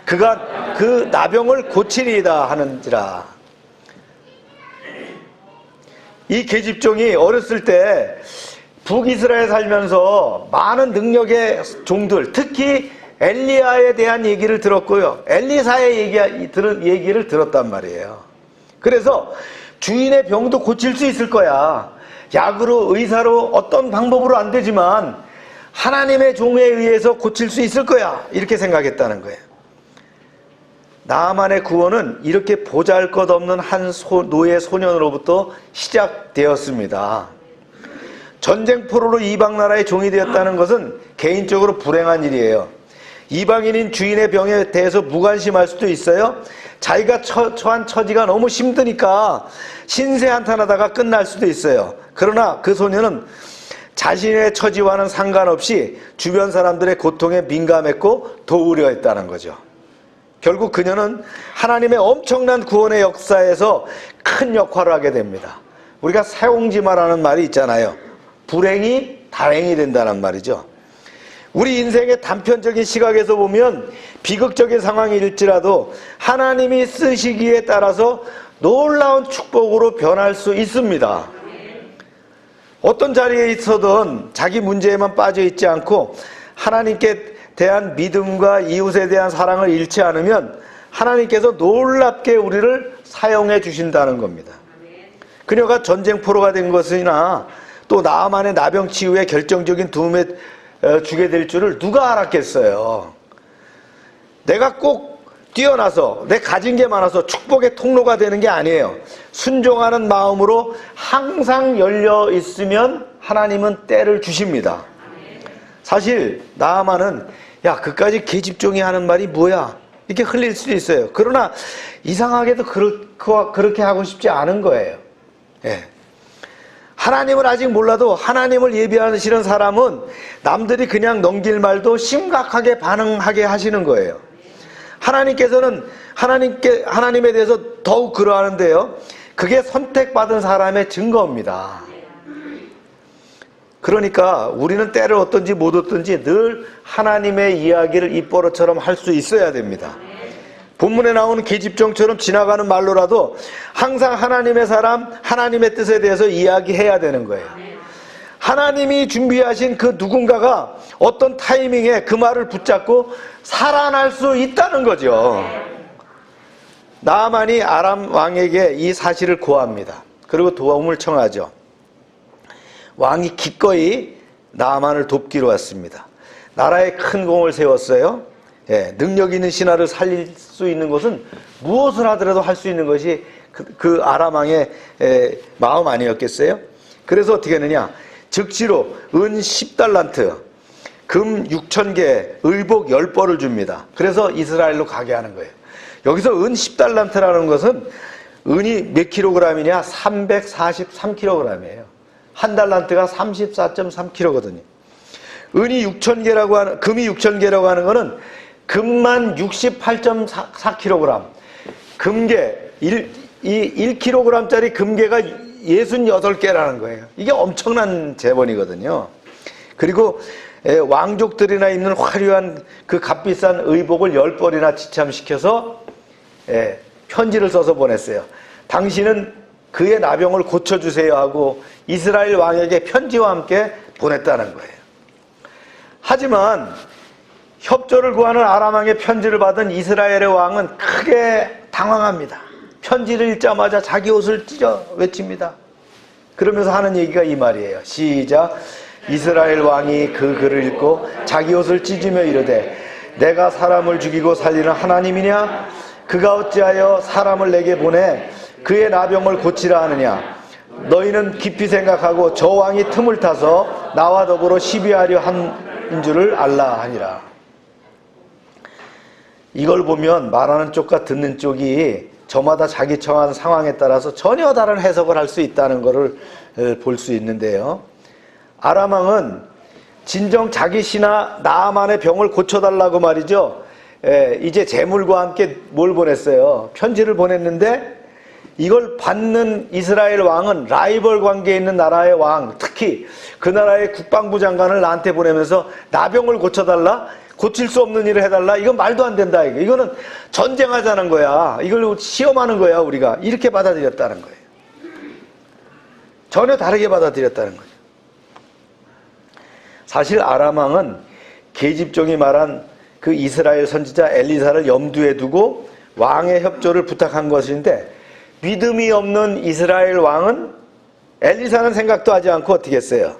그가 그 나병을 고치리이다 하는지라. 이 계집종이 어렸을 때 북이스라엘에 살면서 많은 능력의 종들, 특히 엘리야에 대한 얘기를 들었고요. 엘리사의 얘기를 들었단 말이에요. 그래서 주인의 병도 고칠 수 있을 거야. 약으로, 의사로, 어떤 방법으로 안 되지만 하나님의 종에 의해서 고칠 수 있을 거야. 이렇게 생각했다는 거예요. 나아만의 구원은 이렇게 보잘것없는 한 노예 소년으로부터 시작되었습니다. 전쟁 포로로 이방 나라의 종이 되었다는 것은 개인적으로 불행한 일이에요. 이방인인 주인의 병에 대해서 무관심할 수도 있어요. 자기가 처한 처지가 너무 힘드니까 신세 한탄하다가 끝날 수도 있어요. 그러나 그 소녀는 자신의 처지와는 상관없이 주변 사람들의 고통에 민감했고 도우려 했다는 거죠. 결국 그녀는 하나님의 엄청난 구원의 역사에서 큰 역할을 하게 됩니다. 우리가 사용지마라는 말이 있잖아요. 불행이 다행이 된다는 말이죠. 우리 인생의 단편적인 시각에서 보면 비극적인 상황일지라도 하나님이 쓰시기에 따라서 놀라운 축복으로 변할 수 있습니다. 어떤 자리에 있어든 자기 문제에만 빠져 있지 않고 하나님께 대한 믿음과 이웃에 대한 사랑을 잃지 않으면 하나님께서 놀랍게 우리를 사용해 주신다는 겁니다. 그녀가 전쟁포로가 된 것이나 또 나아만의 나병 치유에 결정적인 도움에 주게 될 줄을 누가 알았겠어요. 내가 꼭 뛰어나서 내 가진 게 많아서 축복의 통로가 되는 게 아니에요. 순종하는 마음으로 항상 열려 있으면 하나님은 때를 주십니다. 사실 나아만은 야 그까지 계집종이 하는 말이 뭐야 이렇게 흘릴 수도 있어요. 그러나 이상하게도 그렇게 하고 싶지 않은 거예요. 예. 하나님을 아직 몰라도 하나님을 예비하시는 사람은 남들이 그냥 넘길 말도 심각하게 반응하게 하시는 거예요. 하나님께서는 하나님에 대해서 더욱 그러하는데요. 그게 선택받은 사람의 증거입니다. 그러니까 우리는 때를 얻든지 못 얻든지 늘 하나님의 이야기를 입버릇처럼 할 수 있어야 됩니다. 본문에 나오는 계집종처럼 지나가는 말로라도 항상 하나님의 사람, 하나님의 뜻에 대해서 이야기해야 되는 거예요. 하나님이 준비하신 그 누군가가 어떤 타이밍에 그 말을 붙잡고 살아날 수 있다는 거죠. 나아만이 아람 왕에게 이 사실을 고합니다. 그리고 도움을 청하죠. 왕이 기꺼이 나아만을 돕기로 왔습니다. 나라에 큰 공을 세웠어요. 능력 있는 신하를 살릴 수 있는 것은 무엇을 하더라도 할 수 있는 것이 그 아람 왕의 마음 아니었겠어요? 그래서 어떻게 했느냐? 즉시로 은 10달란트, 금 6,000개, 의복 10벌을 줍니다. 그래서 이스라엘로 가게 하는 거예요. 여기서 은 10달란트라는 것은 은이 몇 킬로그램이냐? 343킬로그램이에요. 한 달란트가 34.3kg거든요. 은이 6,000개라고 하는, 금이 6,000개라고 하는 거는 금만 68.4kg. 금괴, 1kg짜리 금괴가 68개라는 거예요. 이게 엄청난 재원이거든요. 그리고 왕족들이나 입는 화려한 그 값비싼 의복을 10벌이나 지참시켜서 편지를 써서 보냈어요. 당신은 그의 나병을 고쳐주세요 하고 이스라엘 왕에게 편지와 함께 보냈다는 거예요. 하지만 협조를 구하는 아람 왕의 편지를 받은 이스라엘의 왕은 크게 당황합니다. 편지를 읽자마자 자기 옷을 찢어 외칩니다. 그러면서 하는 얘기가 이 말이에요. 시작. 이스라엘 왕이 그 글을 읽고 자기 옷을 찢으며 이르되 내가 사람을 죽이고 살리는 하나님이냐? 그가 어찌하여 사람을 내게 보내 그의 나병을 고치라 하느냐? 너희는 깊이 생각하고 저 왕이 틈을 타서 나와 더불어 시비하려 한 줄을 알라 하니라. 이걸 보면 말하는 쪽과 듣는 쪽이 저마다 자기 처한 상황에 따라서 전혀 다른 해석을 할 수 있다는 것을 볼 수 있는데요. 아람 왕은 진정 자기 신하 나아만의 병을 고쳐달라고 말이죠. 이제 재물과 함께 뭘 보냈어요? 편지를 보냈는데 이걸 받는 이스라엘 왕은 라이벌 관계에 있는 나라의 왕, 특히 그 나라의 국방부 장관을 나한테 보내면서 나병을 고쳐달라? 고칠 수 없는 일을 해달라? 이건 말도 안 된다. 이거는 전쟁하자는 거야. 이걸 시험하는 거야, 우리가. 이렇게 받아들였다는 거예요. 전혀 다르게 받아들였다는 거죠. 사실 아람 왕은 계집종이 말한 그 이스라엘 선지자 엘리사를 염두에 두고 왕의 협조를 부탁한 것인데 믿음이 없는 이스라엘 왕은 엘리사는 생각도 하지 않고 어떻게 했어요?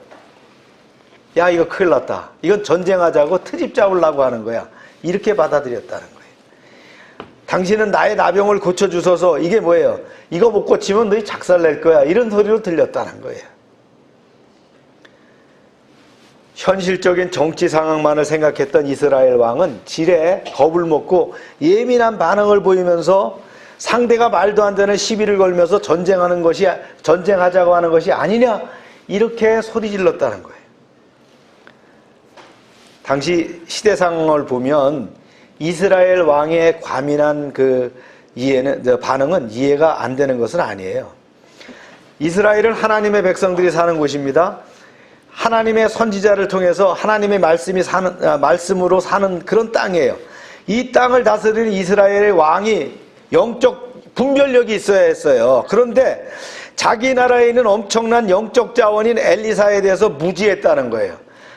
야, 이거 큰일 났다. 이건 전쟁하자고 트집 잡으려고 하는 거야. 이렇게 받아들였다는 거예요. 당신은 나의 나병을 고쳐주소서. 이게 뭐예요? 이거 못 고치면 너희 작살낼 거야. 이런 소리로 들렸다는 거예요. 현실적인 정치 상황만을 생각했던 이스라엘 왕은 지레 겁을 먹고 예민한 반응을 보이면서 상대가 말도 안 되는 시비를 걸면서 전쟁하자고 하는 것이 아니냐? 이렇게 소리 질렀다는 거예요. 당시 시대 상황을 보면 이스라엘 왕의 과민한 반응은 이해가 안 되는 것은 아니에요. 이스라엘은 하나님의 백성들이 사는 곳입니다. 하나님의 선지자를 통해서 하나님의 말씀으로 사는 그런 땅이에요. 이 땅을 다스리는 이스라엘의 왕이 영적 분별력이 있어야 했어요. 그런데 자기 나라에 있는 엄청난 영적 자원인 엘리사에 대해서 무지했다는 거예요.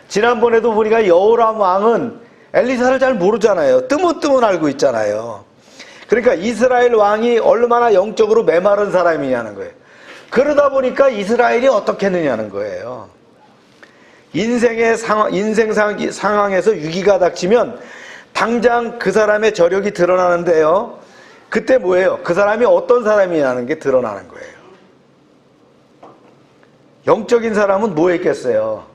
지난번에도 우리가 여호람 왕은 엘리사를 잘 모르잖아요. 뜨문뜨문 알고 있잖아요. 그러니까 이스라엘 왕이 얼마나 영적으로 메마른 사람이냐는 거예요. 그러다 보니까 이스라엘이 어떻게 했느냐는 거예요. 인생 상황에서 위기가 닥치면 당장 그 사람의 저력이 드러나는데요. 그때 뭐예요? 그 사람이 어떤 사람이냐는 게 드러나는 거예요. 영적인 사람은 뭐 했겠어요?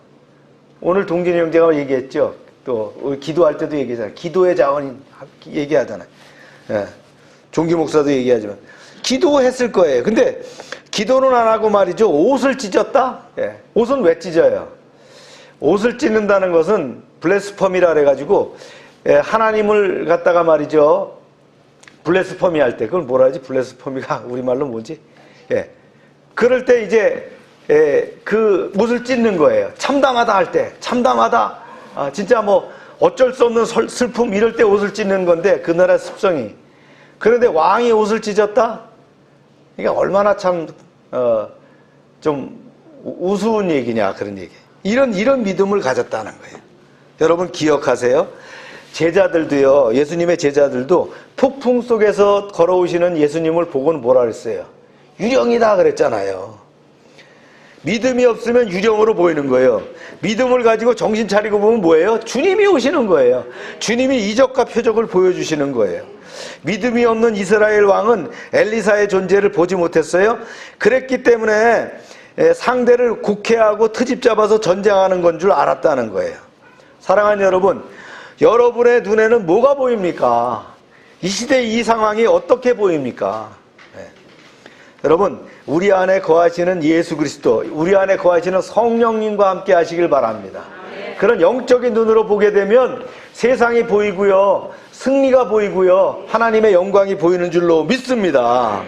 오늘 동진이 형제가 얘기했죠. 또 기도할 때도 얘기하잖아요. 기도의 자원인 얘기하잖아요. 예. 종기 목사도 얘기하지만 기도했을 거예요. 근데 기도는 안 하고 말이죠. 옷을 찢었다? 예. 옷은 왜 찢어요? 옷을 찢는다는 것은 블레스퍼미라 그래가지고 하나님을 갖다가 말이죠. 블레스퍼미 할 때 그걸 뭐라 하지? 블레스퍼미가 우리말로 뭐지? 예. 그럴 때 이제 그 못을 찢는 거예요. 참담하다 할 때, 참담하다, 진짜 뭐 어쩔 수 없는 슬픔 이럴 때 옷을 찢는 건데 그 나라의 습성이. 그런데 왕이 옷을 찢었다? 이게 얼마나 참 좀 우스운 얘기냐 그런 얘기. 이런 믿음을 가졌다는 거예요. 여러분 기억하세요. 제자들도요, 예수님의 제자들도 폭풍 속에서 걸어오시는 예수님을 보고는 뭐라 그랬어요? 유령이다 그랬잖아요. 믿음이 없으면 유령으로 보이는 거예요. 믿음을 가지고 정신 차리고 보면 뭐예요? 주님이 오시는 거예요. 주님이 이적과 표적을 보여주시는 거예요. 믿음이 없는 이스라엘 왕은 엘리사의 존재를 보지 못했어요. 그랬기 때문에 상대를 국회하고 트집 잡아서 전쟁하는 건 줄 알았다는 거예요. 사랑하는 여러분, 여러분의 눈에는 뭐가 보입니까? 이 시대 이 상황이 어떻게 보입니까? 여러분, 우리 안에 거하시는 예수 그리스도, 우리 안에 거하시는 성령님과 함께 하시길 바랍니다. 그런 영적인 눈으로 보게 되면 세상이 보이고요, 승리가 보이고요, 하나님의 영광이 보이는 줄로 믿습니다.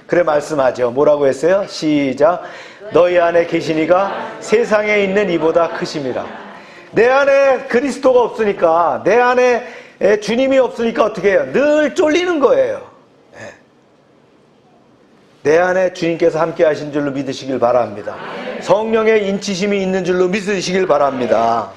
그래 말씀하죠. 뭐라고 했어요? 시작. 너희 안에 계시니가 세상에 있는 이보다 크심이라. 내 안에 그리스도가 없으니까, 내 안에 주님이 없으니까 어떻게 해요? 늘 쫄리는 거예요. 내 안에 주님께서 함께 하신 줄로 믿으시길 바랍니다. 성령의 인치심이 있는 줄로 믿으시길 바랍니다.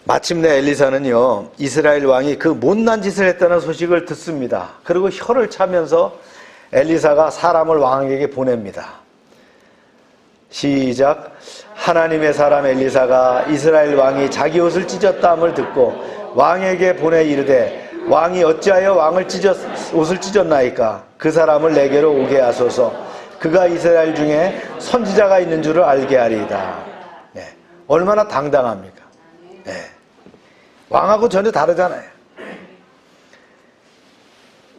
마침내 엘리사는요, 이스라엘 왕이 그 못난 짓을 했다는 소식을 듣습니다. 그리고 혀를 차면서 엘리사가 사람을 왕에게 보냅니다. 시작. 하나님의 사람 엘리사가 이스라엘 왕이 자기 옷을 찢었다함을 듣고 왕에게 보내 이르되 왕이 어찌하여 옷을 찢었나이까? 그 사람을 내게로 오게 하소서. 그가 이스라엘 중에 선지자가 있는 줄을 알게 하리이다. 네. 얼마나 당당합니까? 네. 왕하고 전혀 다르잖아요.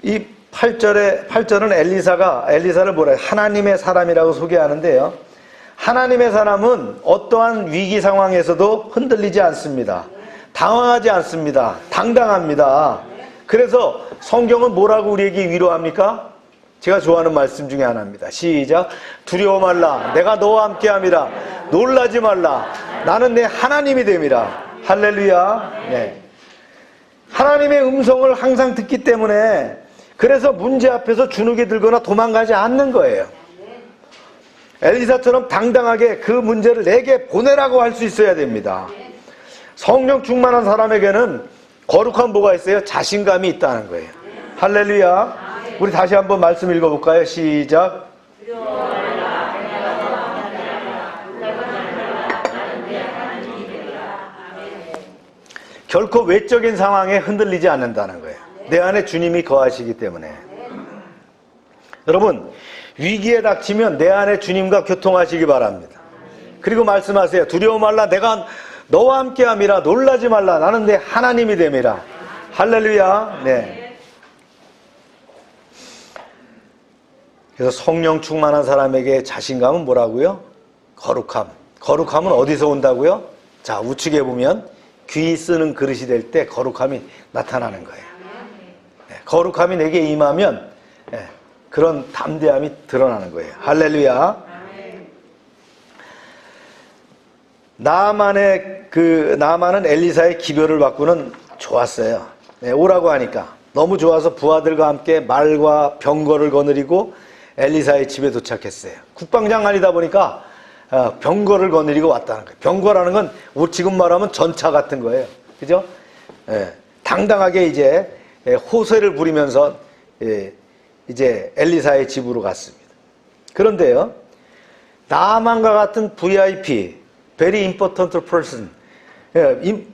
이 8절은 엘리사를 뭐라 해요? 하나님의 사람이라고 소개하는데요. 하나님의 사람은 어떠한 위기 상황에서도 흔들리지 않습니다. 당황하지 않습니다. 당당합니다. 그래서 성경은 뭐라고 우리에게 위로합니까? 제가 좋아하는 말씀 중에 하나입니다. 시작. 두려워 말라. 내가 너와 함께함이라. 놀라지 말라. 나는 내 하나님이 됨이라. 할렐루야. 네. 하나님의 음성을 항상 듣기 때문에 그래서 문제 앞에서 주눅이 들거나 도망가지 않는 거예요. 엘리사처럼 당당하게 그 문제를 내게 보내라고 할 수 있어야 됩니다. 성령 충만한 사람에게는 거룩한 뭐가 있어요? 자신감이 있다는 거예요. 할렐루야. 우리 다시 한번 말씀 읽어볼까요? 시작. 결코 외적인 상황에 흔들리지 않는다는 거예요. 내 안에 주님이 거하시기 때문에. 여러분, 위기에 닥치면 내 안에 주님과 교통하시기 바랍니다. 그리고 말씀하세요. 두려워 말라. 내가 너와 함께함이라. 놀라지 말라. 나는 내 하나님이 됨이라. 할렐루야. 네. 그래서 성령 충만한 사람에게 자신감은 뭐라고요? 거룩함. 거룩함은 어디서 온다고요? 자, 우측에 보면 귀 쓰는 그릇이 될 때 거룩함이 나타나는 거예요. 네, 거룩함이 내게 임하면 그런 담대함이 드러나는 거예요. 할렐루야. 나아만은 엘리사의 기별을 받고는 좋았어요. 네, 오라고 하니까 너무 좋아서 부하들과 함께 말과 병거를 거느리고 엘리사의 집에 도착했어요. 국방장관이다 보니까 병거를 거느리고 왔다는 거예요. 병거라는 건 지금 말하면 전차 같은 거예요. 그죠? 당당하게 이제 호세를 부리면서 이제 엘리사의 집으로 갔습니다. 그런데요, 나아만과 같은 VIP, very important person,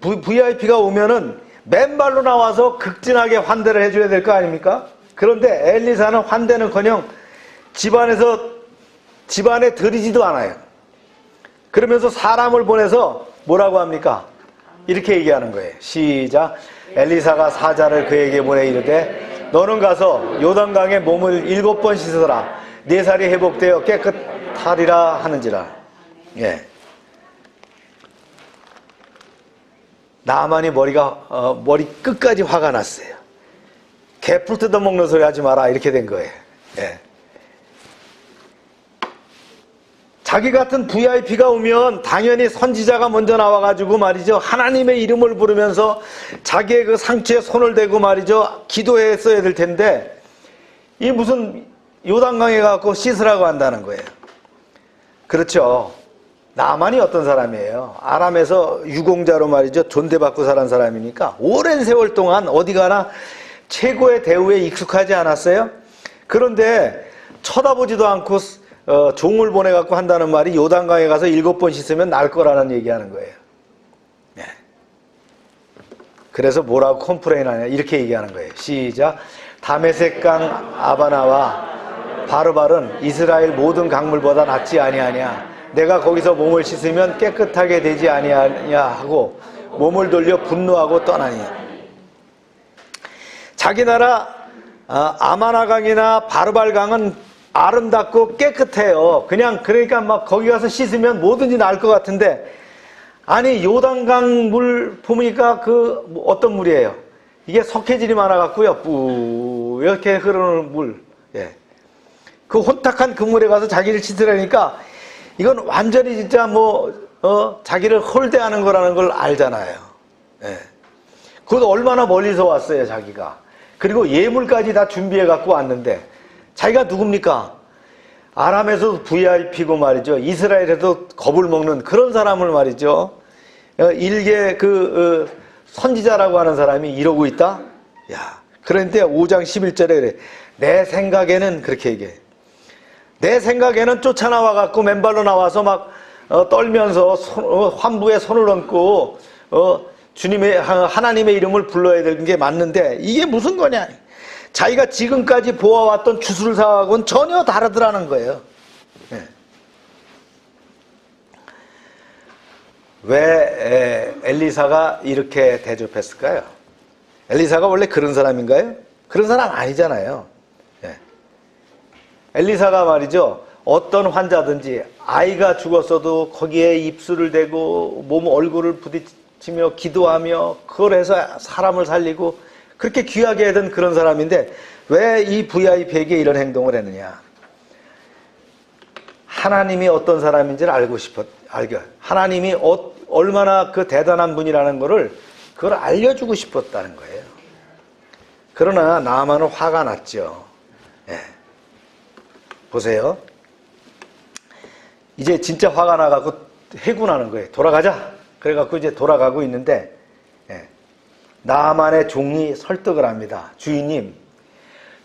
VIP가 오면은 맨발로 나와서 극진하게 환대를 해줘야 될 거 아닙니까? 그런데 엘리사는 환대는커녕 집안에 들이지도 않아요. 그러면서 사람을 보내서 뭐라고 합니까? 이렇게 얘기하는 거예요. 시작. 엘리사가 사자를 그에게 보내 이르되 너는 가서 요단강에 몸을 7번 씻어라. 네 살이 회복되어 깨끗하리라 하는지라. 예. 나아만이 머리 끝까지 화가 났어요. 개풀 뜯어먹는 소리 하지 마라. 이렇게 된 거예요. 예. 자기 같은 VIP가 오면 당연히 선지자가 먼저 나와가지고 말이죠. 하나님의 이름을 부르면서 자기의 그 상처에 손을 대고 말이죠. 기도했어야 될 텐데, 이 무슨 요단강에 가서 씻으라고 한다는 거예요. 그렇죠. 나만이 어떤 사람이에요. 아람에서 유공자로 말이죠. 존대받고 살은 사람이니까 오랜 세월 동안 어디 가나 최고의 대우에 익숙하지 않았어요? 그런데 쳐다보지도 않고 종을 보내갖고 한다는 말이 요단강에 가서 7번 씻으면 날 거라는 얘기하는 거예요. 네. 그래서 뭐라고 컴플레인 하냐 이렇게 얘기하는 거예요. 시작. 다메섹강 아바나와 바르발은 이스라엘 모든 강물보다 낫지 아니하냐. 내가 거기서 몸을 씻으면 깨끗하게 되지 아니하냐 하고 몸을 돌려 분노하고 떠나니. 자기 나라 아마나강이나 바르발강은 아름답고 깨끗해요. 그러니까 막 거기 가서 씻으면 뭐든지 나을 것 같은데, 아니 요단강 물 보니까 어떤 물이에요? 이게 석회질이 많아갖고요, 뿌옇게 흐르는 물. 예. 그 혼탁한 그 물에 가서 자기를 씻으라니까 이건 완전히 진짜 자기를 홀대하는 거라는 걸 알잖아요. 예. 그것도 얼마나 멀리서 왔어요, 자기가. 그리고 예물까지 다 준비해 갖고 왔는데, 자기가 누굽니까? 아람에서 VIP고 말이죠. 이스라엘에도 겁을 먹는 그런 사람을 말이죠. 일개 선지자라고 하는 사람이 이러고 있다? 야. 그런데 5장 11절에 그래. 내 생각에는 그렇게 얘기해. 내 생각에는 쫓아나와 갖고 맨발로 나와서 막 떨면서 환부에 손을 얹고 하나님의 이름을 불러야 되는 게 맞는데 이게 무슨 거냐? 자기가 지금까지 보아왔던 주술사하고는 전혀 다르더라는 거예요. 네. 왜 엘리사가 이렇게 대접했을까요? 엘리사가 원래 그런 사람인가요? 그런 사람 아니잖아요. 네. 엘리사가 말이죠. 어떤 환자든지 아이가 죽었어도 거기에 입술을 대고 얼굴을 부딪히며 기도하며 그걸 해서 사람을 살리고 그렇게 귀하게 하던 그런 사람인데 왜 이 VIP에게 이런 행동을 했느냐? 하나님이 어떤 사람인지를 하나님이 얼마나 그 대단한 분이라는 그걸 알려주고 싶었다는 거예요. 그러나 나아만은 화가 났죠. 예. 보세요. 이제 진짜 화가 나갖고 해군하는 거예요. 돌아가자. 그래갖고 이제 돌아가고 있는데, 나아만의 종이 설득을 합니다. 주인님,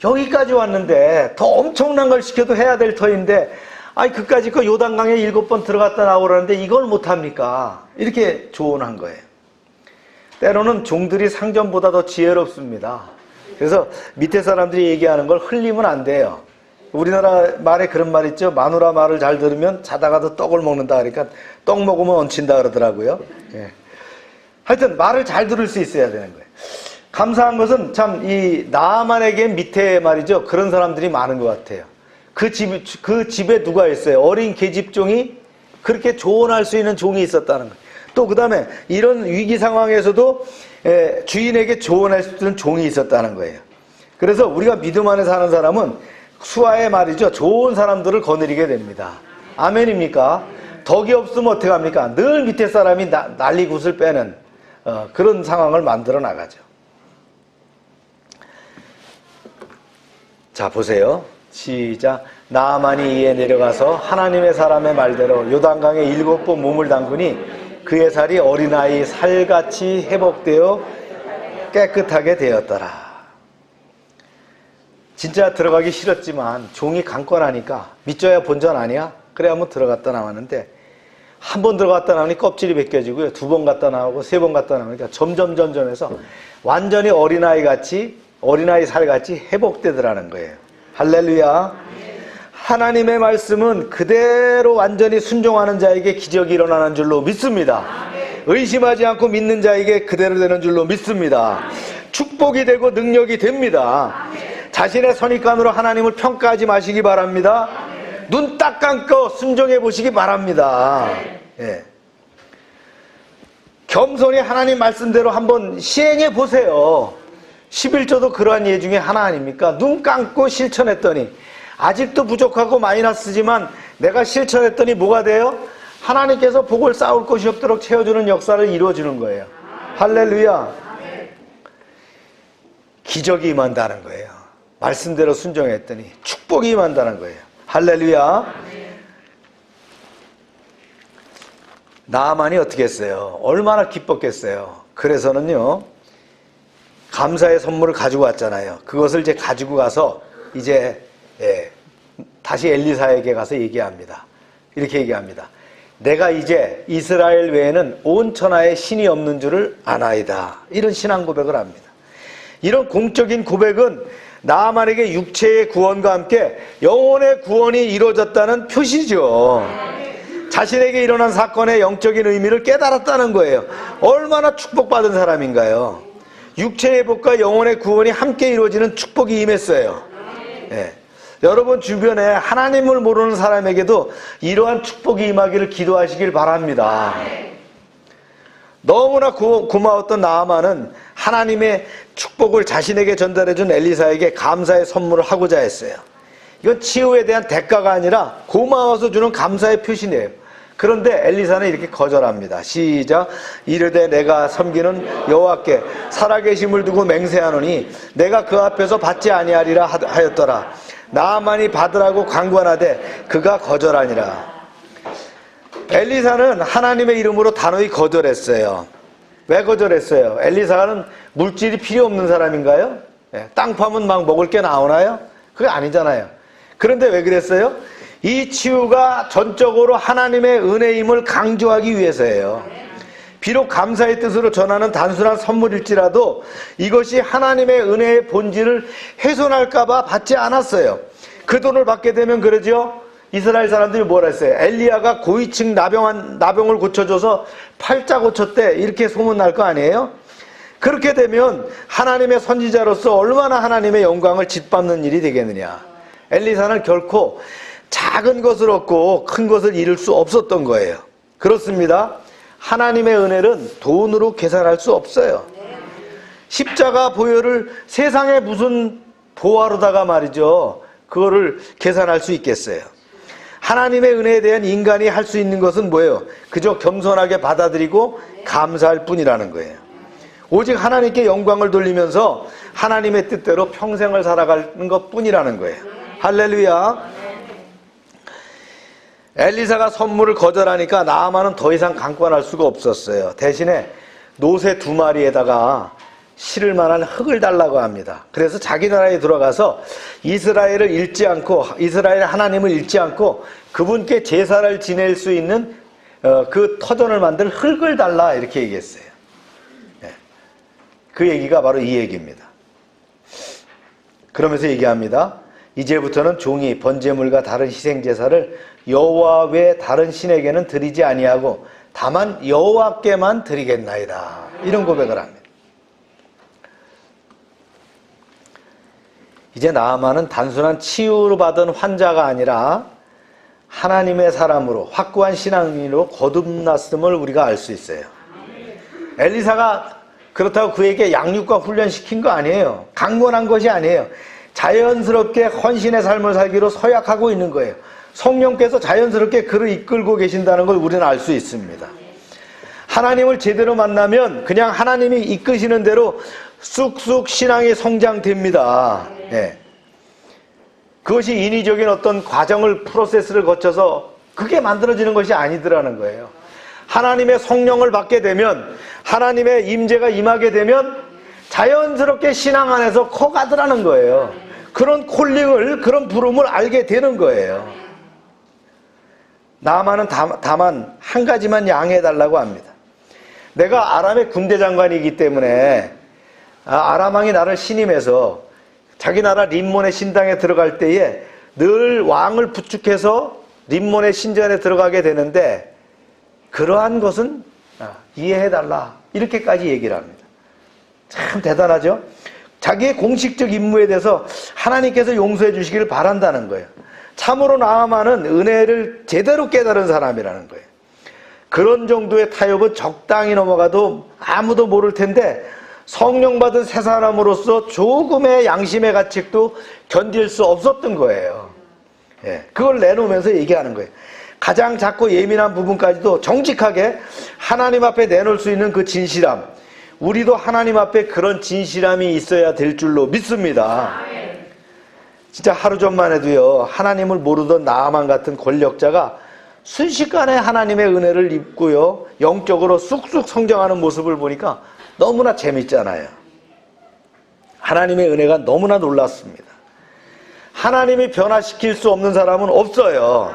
여기까지 왔는데 더 엄청난 걸 시켜도 해야 될 터인데, 그까짓 거 요단강에 7번 들어갔다 나오라는데 이걸 못합니까? 이렇게 조언한 거예요. 때로는 종들이 상전보다 더 지혜롭습니다. 그래서 밑에 사람들이 얘기하는 걸 흘리면 안 돼요. 우리나라 말에 그런 말 있죠. 마누라 말을 잘 들으면 자다가도 떡을 먹는다. 그러니까 떡 먹으면 얹힌다 그러더라고요. 예. 하여튼 말을 잘 들을 수 있어야 되는 거예요. 감사한 것은 참 이 나아만에게 밑에 말이죠. 그런 사람들이 많은 것 같아요. 그 집에 누가 있어요? 어린 계집종이 그렇게 조언할 수 있는 종이 있었다는 거예요. 또 그 다음에 이런 위기 상황에서도 주인에게 조언할 수 있는 종이 있었다는 거예요. 그래서 우리가 믿음 안에 사는 사람은 수하에 말이죠. 좋은 사람들을 거느리게 됩니다. 아멘입니까? 덕이 없으면 어떻게 합니까? 늘 밑에 사람이 난리굿을 빼는 그런 상황을 만들어 나가죠. 자, 보세요. 시작. 나아만이 이에 내려가서 하나님의 사람의 말대로 요단강에 7번 몸을 담그니 그의 살이 어린아이 살같이 회복되어 깨끗하게 되었더라. 진짜 들어가기 싫었지만 종이 강권하니까 믿져야 본전 아니야? 그래 한번 들어갔다 나왔는데 한 번 들어갔다 나오니 껍질이 벗겨지고요. 2번 갔다 나오고 3번 갔다 나오니까 점점 해서 완전히 어린아이 살같이 회복되더라는 거예요. 할렐루야. 하나님의 말씀은 그대로 완전히 순종하는 자에게 기적이 일어나는 줄로 믿습니다. 의심하지 않고 믿는 자에게 그대로 되는 줄로 믿습니다. 축복이 되고 능력이 됩니다. 자신의 선입관으로 하나님을 평가하지 마시기 바랍니다. 눈 딱 감고 순종해 보시기 바랍니다. 예. 겸손히 하나님 말씀대로 한번 시행해 보세요. 11조도 그러한 예 중에 하나 아닙니까? 눈 감고 실천했더니 아직도 부족하고 마이너스지만 내가 실천했더니 뭐가 돼요? 하나님께서 복을 쌓을 것이 없도록 채워주는 역사를 이루어주는 거예요. 할렐루야. 기적이 임한다는 거예요. 말씀대로 순종했더니 축복이 임한다는 거예요. 할렐루야. 나아만이 어떻게 했어요? 얼마나 기뻤겠어요. 그래서는요, 감사의 선물을 가지고 왔잖아요. 그것을 이제 가지고 가서 이제 다시 엘리사에게 가서 얘기합니다. 이렇게 얘기합니다. 내가 이제 이스라엘 외에는 온 천하에 신이 없는 줄을 아나이다. 이런 신앙 고백을 합니다. 이런 공적인 고백은 나아만에게 육체의 구원과 함께 영혼의 구원이 이루어졌다는 표시죠. 자신에게 일어난 사건의 영적인 의미를 깨달았다는 거예요. 얼마나 축복받은 사람인가요? 육체의 복과 영혼의 구원이 함께 이루어지는 축복이 임했어요. 예. 여러분 주변에 하나님을 모르는 사람에게도 이러한 축복이 임하기를 기도하시길 바랍니다. 너무나 고마웠던 나아만은 하나님의 축복을 자신에게 전달해준 엘리사에게 감사의 선물을 하고자 했어요. 이건 치유에 대한 대가가 아니라 고마워서 주는 감사의 표시네요. 그런데 엘리사는 이렇게 거절합니다. 시작. 이르되 내가 섬기는 여호와께 살아계심을 두고 맹세하노니 내가 그 앞에서 받지 아니하리라 하였더라. 나아만이 받으라고 강권하되 그가 거절하니라. 엘리사는 하나님의 이름으로 단호히 거절했어요. 왜 거절했어요? 엘리사는 물질이 필요 없는 사람인가요? 땅 파면 막 먹을 게 나오나요? 그게 아니잖아요. 그런데 왜 그랬어요? 이 치유가 전적으로 하나님의 은혜임을 강조하기 위해서예요. 비록 감사의 뜻으로 전하는 단순한 선물일지라도 이것이 하나님의 은혜의 본질을 훼손할까봐 받지 않았어요. 그 돈을 받게 되면 그러죠. 이스라엘 사람들이 뭐라 했어요? 엘리야가 고위층 나병을 고쳐줘서 팔자 고쳤대. 이렇게 소문날 거 아니에요? 그렇게 되면 하나님의 선지자로서 얼마나 하나님의 영광을 짓밟는 일이 되겠느냐. 엘리사는 결코 작은 것을 얻고 큰 것을 잃을 수 없었던 거예요. 그렇습니다. 하나님의 은혜는 돈으로 계산할 수 없어요. 십자가 보혈을 세상에 무슨 보화로다가 말이죠. 그거를 계산할 수 있겠어요. 하나님의 은혜에 대한 인간이 할 수 있는 것은 뭐예요? 그저 겸손하게 받아들이고 감사할 뿐이라는 거예요. 오직 하나님께 영광을 돌리면서 하나님의 뜻대로 평생을 살아가는 것 뿐이라는 거예요. 할렐루야. 엘리사가 선물을 거절하니까 나아만은 더 이상 강권할 수가 없었어요. 대신에 노새 2마리에다가 실을 만한 흙을 달라고 합니다. 그래서 자기 나라에 들어가서 이스라엘을 잃지 않고, 이스라엘 하나님을 잃지 않고 그분께 제사를 지낼 수 있는 그 터전을 만들 흙을 달라 이렇게 얘기했어요. 그 얘기가 바로 이 얘기입니다. 그러면서 얘기합니다. 이제부터는 종이 번제물과 다른 희생제사를 여호와 외 다른 신에게는 드리지 아니하고 다만 여호와께만 드리겠나이다. 이런 고백을 합니다. 이제 나아만은 단순한 치유를 받은 환자가 아니라 하나님의 사람으로 확고한 신앙인으로 거듭났음을 우리가 알 수 있어요. 엘리사가 그렇다고 그에게 양육과 훈련시킨 거 아니에요. 강권한 것이 아니에요. 자연스럽게 헌신의 삶을 살기로 서약하고 있는 거예요. 성령께서 자연스럽게 그를 이끌고 계신다는 걸 우리는 알 수 있습니다. 하나님을 제대로 만나면 그냥 하나님이 이끄시는 대로 쑥쑥 신앙이 성장됩니다. 네. 그것이 인위적인 어떤 과정을 프로세스를 거쳐서 그게 만들어지는 것이 아니더라는 거예요. 하나님의 성령을 받게 되면, 하나님의 임재가 임하게 되면 자연스럽게 신앙 안에서 커가더라는 거예요. 그런 콜링을, 그런 부름을 알게 되는 거예요. 나아만은 다만 한 가지만 양해해달라고 합니다. 내가 아람의 군대 장관이기 때문에 아람 왕이 나를 신임해서 자기 나라 림몬의 신당에 들어갈 때에 늘 왕을 부축해서 림몬의 신전에 들어가게 되는데 그러한 것은 이해해달라. 이렇게까지 얘기를 합니다. 참 대단하죠? 자기의 공식적 임무에 대해서 하나님께서 용서해 주시기를 바란다는 거예요. 참으로 나아만은 은혜를 제대로 깨달은 사람이라는 거예요. 그런 정도의 타협은 적당히 넘어가도 아무도 모를 텐데 성령 받은 새 사람으로서 조금의 양심의 가책도 견딜 수 없었던 거예요. 예, 그걸 내놓으면서 얘기하는 거예요. 가장 작고 예민한 부분까지도 정직하게 하나님 앞에 내놓을 수 있는 그 진실함, 우리도 하나님 앞에 그런 진실함이 있어야 될 줄로 믿습니다. 진짜 하루 전만 해도요, 하나님을 모르던 나아만 같은 권력자가 순식간에 하나님의 은혜를 입고요, 영적으로 쑥쑥 성장하는 모습을 보니까 너무나 재밌잖아요. 하나님의 은혜가 너무나 놀랐습니다. 하나님이 변화시킬 수 없는 사람은 없어요.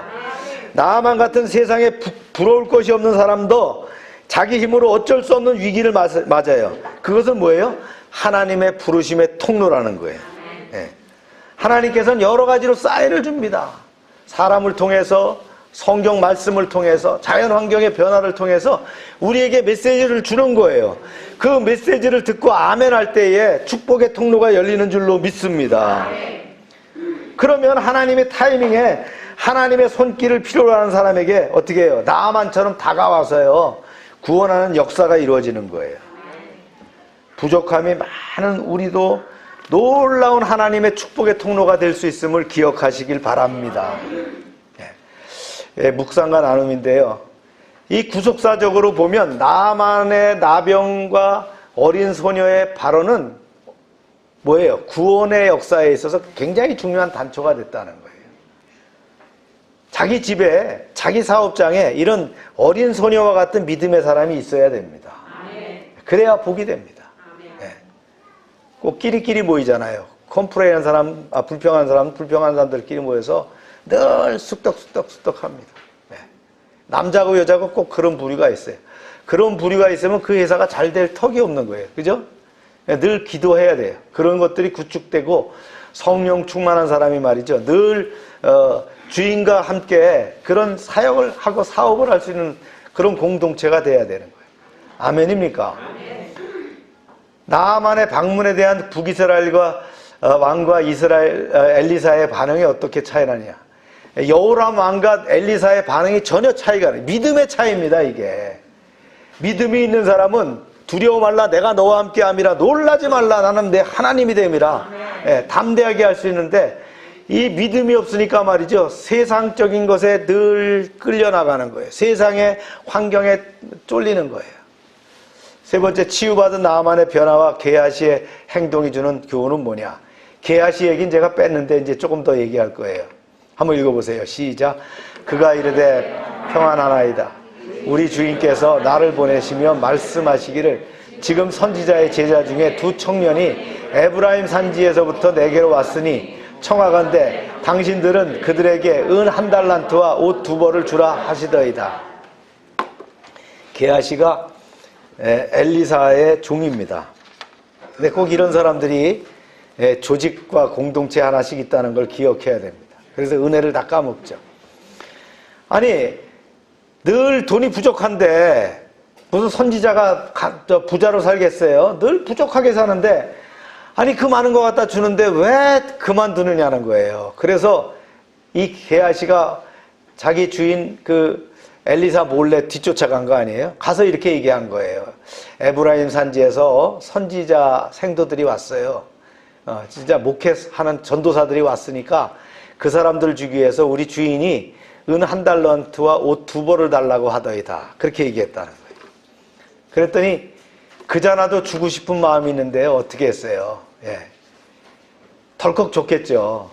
나아만 같은 세상에 부러울 것이 없는 사람도 자기 힘으로 어쩔 수 없는 위기를 맞아요. 그것은 뭐예요? 하나님의 부르심의 통로라는 거예요. 예. 하나님께서는 여러 가지로 사인을 줍니다. 사람을 통해서, 성경 말씀을 통해서, 자연 환경의 변화를 통해서 우리에게 메시지를 주는 거예요. 그 메시지를 듣고 아멘 할 때에 축복의 통로가 열리는 줄로 믿습니다. 그러면 하나님의 타이밍에 하나님의 손길을 필요로 하는 사람에게 어떻게 해요? 나아만처럼 다가와서요, 구원하는 역사가 이루어지는 거예요. 부족함이 많은 우리도 놀라운 하나님의 축복의 통로가 될 수 있음을 기억하시길 바랍니다. 예, 묵상과 나눔인데요, 이 구속사적으로 보면 나아만의 나병과 어린 소녀의 발언은 뭐예요? 구원의 역사에 있어서 굉장히 중요한 단초가 됐다는 거예요. 자기 집에, 자기 사업장에 이런 어린 소녀와 같은 믿음의 사람이 있어야 됩니다. 그래야 복이 됩니다. 네. 꼭 끼리끼리 모이잖아요. 컴플레인한 사람, 불평한 사람, 불평한 사람들끼리 모여서 늘 쑥덕쑥덕 합니다. 네. 남자고 여자고 꼭 그런 부류가 있어요. 그런 부류가 있으면 그 회사가 잘 될 턱이 없는 거예요. 그죠? 네. 늘 기도해야 돼요. 그런 것들이 구축되고 성령 충만한 사람이 말이죠, 늘 주인과 함께 그런 사역을 하고 사업을 할 수 있는 그런 공동체가 돼야 되는 거예요. 아멘입니까? 나아만의 방문에 대한 북이스라엘과 왕과 엘리사의 반응이 어떻게 차이나냐? 여호람 왕과 엘리사의 반응이 전혀 차이가 나요. 믿음의 차이입니다. 이게 믿음이 있는 사람은 두려워 말라, 내가 너와 함께함이라, 놀라지 말라, 나는 내 하나님이 됨이라, 예, 담대하게 할 수 있는데, 이 믿음이 없으니까 말이죠, 세상적인 것에 늘 끌려나가는 거예요. 세상의 환경에 쫄리는 거예요. 세 번째, 치유받은 나아만의 변화와 게하시의 행동이 주는 교훈은 뭐냐? 게하시 얘기는 제가 뺐는데 이제 조금 더 얘기할 거예요. 한번 읽어보세요. 시작. 그가 이르되 평안하나이다. 우리 주인께서 나를 보내시며 말씀하시기를 지금 선지자의 제자 중에 두 청년이 에브라임 산지에서부터 내게로 왔으니 청하건대 당신들은 그들에게 은 1달란트와 옷 2벌을 주라 하시더이다. 게하시가 엘리사의 종입니다. 근데 꼭 이런 사람들이 조직과 공동체 하나씩 있다는 걸 기억해야 됩니다. 그래서 은혜를 다 까먹죠. 아니, 늘 돈이 부족한데 무슨 선지자가 부자로 살겠어요? 늘 부족하게 사는데, 아니 그 많은 거 갖다 주는데 왜 그만두느냐는 거예요. 그래서 이 게하시가 자기 주인 그 엘리사 몰래 뒤쫓아간 거 아니에요? 가서 이렇게 얘기한 거예요. 에브라임 산지에서 선지자 생도들이 왔어요. 진짜 목회하는 전도사들이 왔으니까 그 사람들을 주기 위해서 우리 주인이 은 1달란트와 옷 2벌을 달라고 하더이다. 그렇게 얘기했다는 거예요. 그랬더니 그자나도 주고 싶은 마음이 있는데 어떻게 했어요? 예. 덜컥 줬겠죠.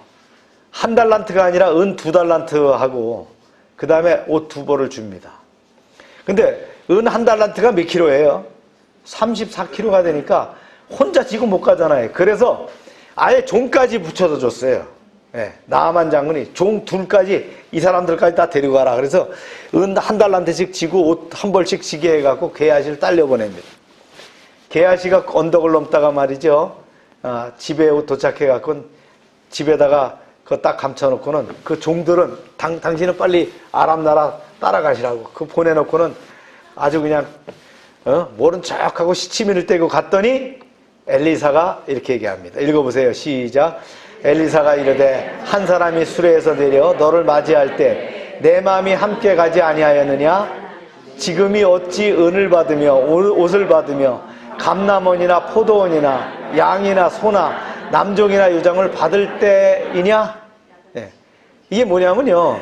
1달란트가 아니라 은 2달란트 하고 그 다음에 옷 2벌을 줍니다. 근데 은 1달란트가 몇 킬로예요? 34킬로가 되니까 혼자 지고 못 가잖아요. 그래서 아예 종까지 붙여서 줬어요. 예. 나아만 장군이 종 둘까지 이 사람들까지 다 데려가라. 그래서 은 1달란트씩 지고 옷 1벌씩 지게 해갖고 게하시를 딸려보냅니다. 게하시가 언덕을 넘다가 말이죠, 집에 도착해갖고 집에다가 그거 딱 감춰놓고는 그 종들은 당신은 빨리 아람 나라 따라가시라고 그 보내놓고는 아주 그냥 모른 척하고 시치미를 떼고 갔더니 엘리사가 이렇게 얘기합니다. 읽어보세요. 시작. 엘리사가 이르되 한 사람이 수레에서 내려 너를 맞이할 때 내 마음이 함께 가지 아니하였느냐? 지금이 어찌 은을 받으며 옷을 받으며 감남원이나 포도원이나 양이나 소나 남종이나 요장을 받을 때이냐? 예. 이게 뭐냐면요,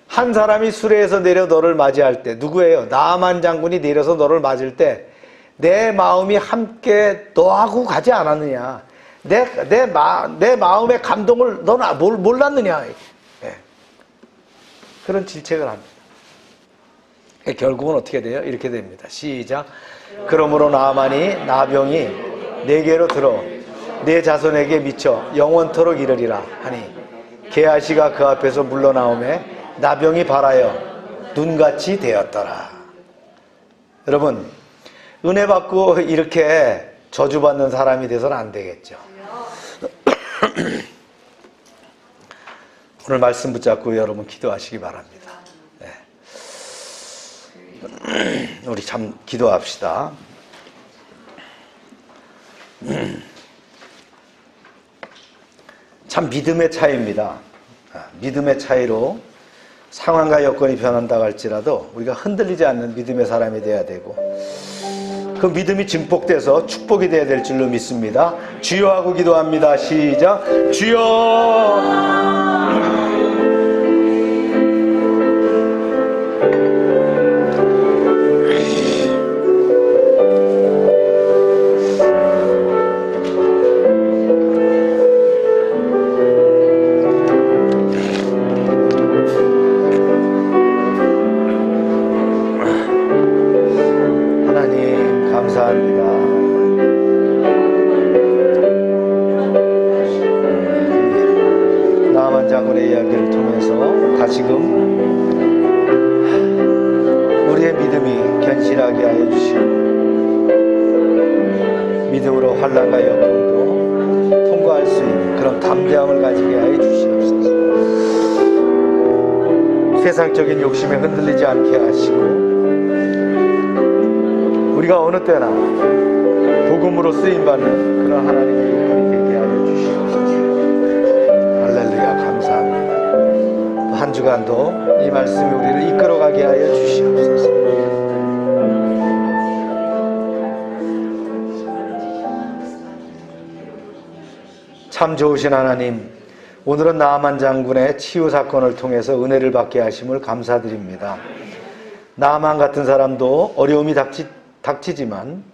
한 사람이 수레에서 내려 너를 맞이할 때, 누구예요? 나아만 장군이 내려서 너를 맞을 때 내 마음이 함께 너하고 가지 않았느냐? 내 마음의 감동을 너는 몰랐느냐? 예. 그런 질책을 합니다. 결국은 어떻게 돼요? 이렇게 됩니다. 시작. 그러므로 나아만이 나병이 내게로 들어 내 자손에게 미쳐 영원토록 이르리라 하니 게하시가 그 앞에서 물러나오매 나병이 발하여 눈같이 되었더라. 여러분, 은혜 받고 이렇게 저주받는 사람이 돼서는 안 되겠죠. 오늘 말씀 붙잡고 여러분 기도하시기 바랍니다. 우리 참 기도합시다. 참 믿음의 차이입니다. 믿음의 차이로 상황과 여건이 변한다고 할지라도 우리가 흔들리지 않는 믿음의 사람이 돼야 되고, 그 믿음이 증폭돼서 축복이 돼야 될 줄로 믿습니다. 주여 하고 기도합니다. 시작. 주여. 믿음으로 환난과 역경도 통과할 수 있는 그런 담대함을 가지게 하여 주시옵소서. 세상적인 욕심에 흔들리지 않게 하시고, 우리가 어느 때나 복음으로 쓰임받는 그런 하나님의 여건이 되게 하여 주시옵소서. 할렐루야, 감사합니다. 한 주간도 이 말씀이 우리를 이끌어가게 하여 주시옵소서. 참 좋으신 하나님, 오늘은 나아만 장군의 치유 사건을 통해서 은혜를 받게 하심을 감사드립니다. 나아만 같은 사람도 어려움이 닥치지만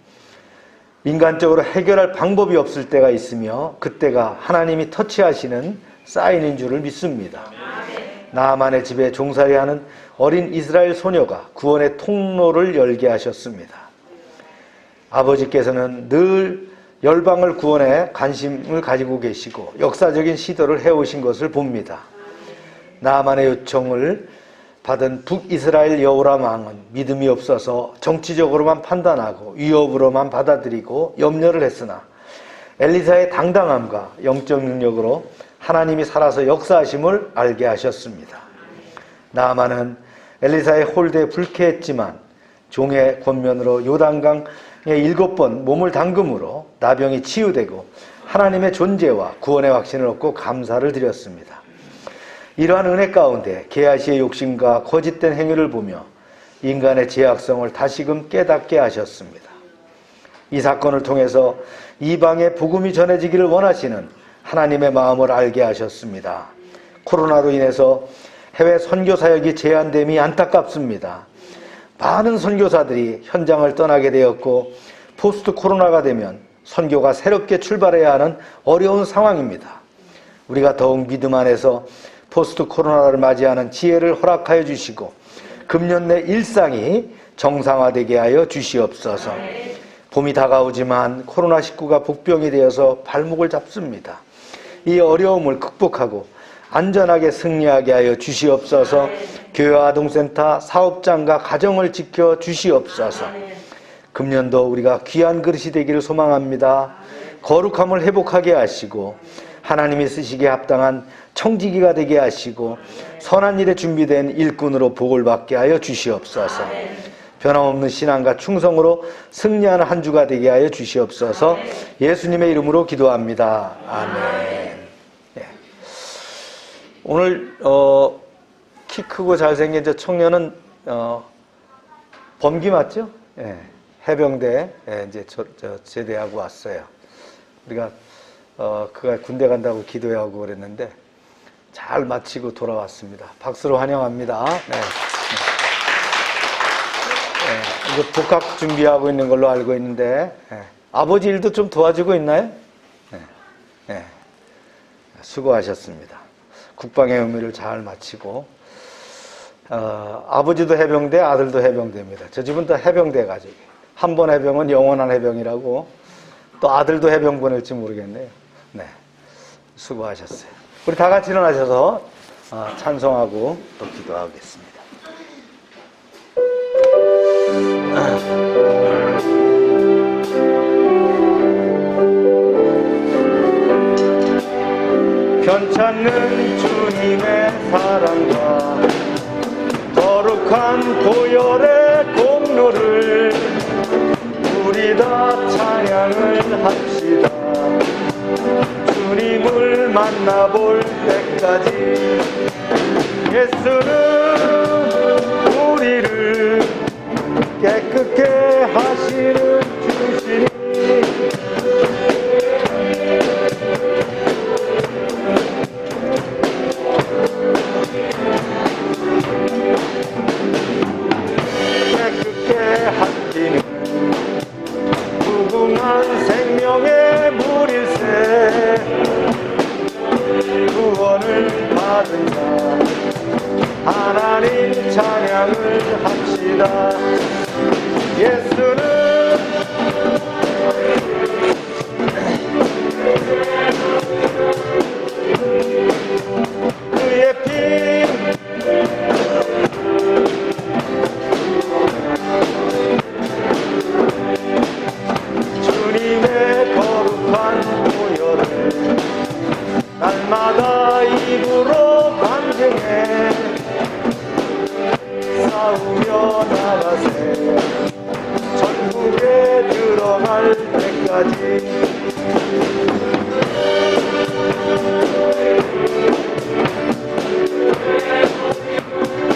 인간적으로 해결할 방법이 없을 때가 있으며, 그때가 하나님이 터치하시는 사인인 줄을 믿습니다. 나아만의 집에 종살이하는 어린 이스라엘 소녀가 구원의 통로를 열게 하셨습니다. 아버지께서는 늘 열방을 구원에 관심을 가지고 계시고 역사적인 시도를 해오신 것을 봅니다. 나아만의 요청을 받은 북이스라엘 여호람 왕은 믿음이 없어서 정치적으로만 판단하고 위협으로만 받아들이고 염려를 했으나, 엘리사의 당당함과 영적 능력으로 하나님이 살아서 역사하심을 알게 하셨습니다. 나아만은 엘리사의 홀대에 불쾌했지만 종의 권면으로 요단강 7번 몸을 담금으로 나병이 치유되고 하나님의 존재와 구원의 확신을 얻고 감사를 드렸습니다. 이러한 은혜 가운데 게하시의 욕심과 거짓된 행위를 보며 인간의 죄악성을 다시금 깨닫게 하셨습니다. 이 사건을 통해서 이방에 복음이 전해지기를 원하시는 하나님의 마음을 알게 하셨습니다. 코로나로 인해서 해외 선교 사역이 제한됨이 안타깝습니다. 많은 선교사들이 현장을 떠나게 되었고, 포스트 코로나가 되면 선교가 새롭게 출발해야 하는 어려운 상황입니다. 우리가 더욱 믿음 안에서 포스트 코로나를 맞이하는 지혜를 허락하여 주시고, 금년 내 일상이 정상화되게 하여 주시옵소서. 봄이 다가오지만 코로나19가 복병이 되어서 발목을 잡습니다. 이 어려움을 극복하고 안전하게 승리하게 하여 주시옵소서. 교회와 아동센터, 사업장과 가정을 지켜 주시옵소서. 금년도 우리가 귀한 그릇이 되기를 소망합니다. 거룩함을 회복하게 하시고 하나님이 쓰시기에 합당한 청지기가 되게 하시고 선한 일에 준비된 일꾼으로 복을 받게 하여 주시옵소서. 변함없는 신앙과 충성으로 승리하는 한 주가 되게 하여 주시옵소서. 예수님의 이름으로 기도합니다. 아멘. 오늘 키 크고 잘생긴 저 청년은 범기 맞죠? 예. 해병대 이제 제대하고 왔어요. 우리가 그가 군대 간다고 기도하고 그랬는데 잘 마치고 돌아왔습니다. 박수로 환영합니다. 네. 이거 복학 준비하고 있는 걸로 알고 있는데 아버지 일도 좀 도와주고 있나요? 네. 수고하셨습니다. 국방의 의무를 잘 마치고 아버지도 해병대, 아들도 해병대입니다. 저 집은 다 해병대 가족이에요. 한 번 해병은 영원한 해병이라고. 또 아들도 해병 보낼지 모르겠네요. 네, 수고하셨어요. 우리 다 같이 일어나셔서 찬송하고 또 기도하겠습니다. 편찮는 주님의 사랑과 거룩한 보혈의 공로를 우리 다 찬양을 합시다. 주님을 만나볼 때까지 예수는 우리를 깨끗게 하시는 주시니 깨끗게 하시는 무궁한 생명의 물일세 구원을 받은 자 하나님 찬양을 합시다. 예수는 그의 피 주님의 거룩한 보혈을 날마다 입으로 간증해 싸우며 나가세 천국에 들어갈 때까지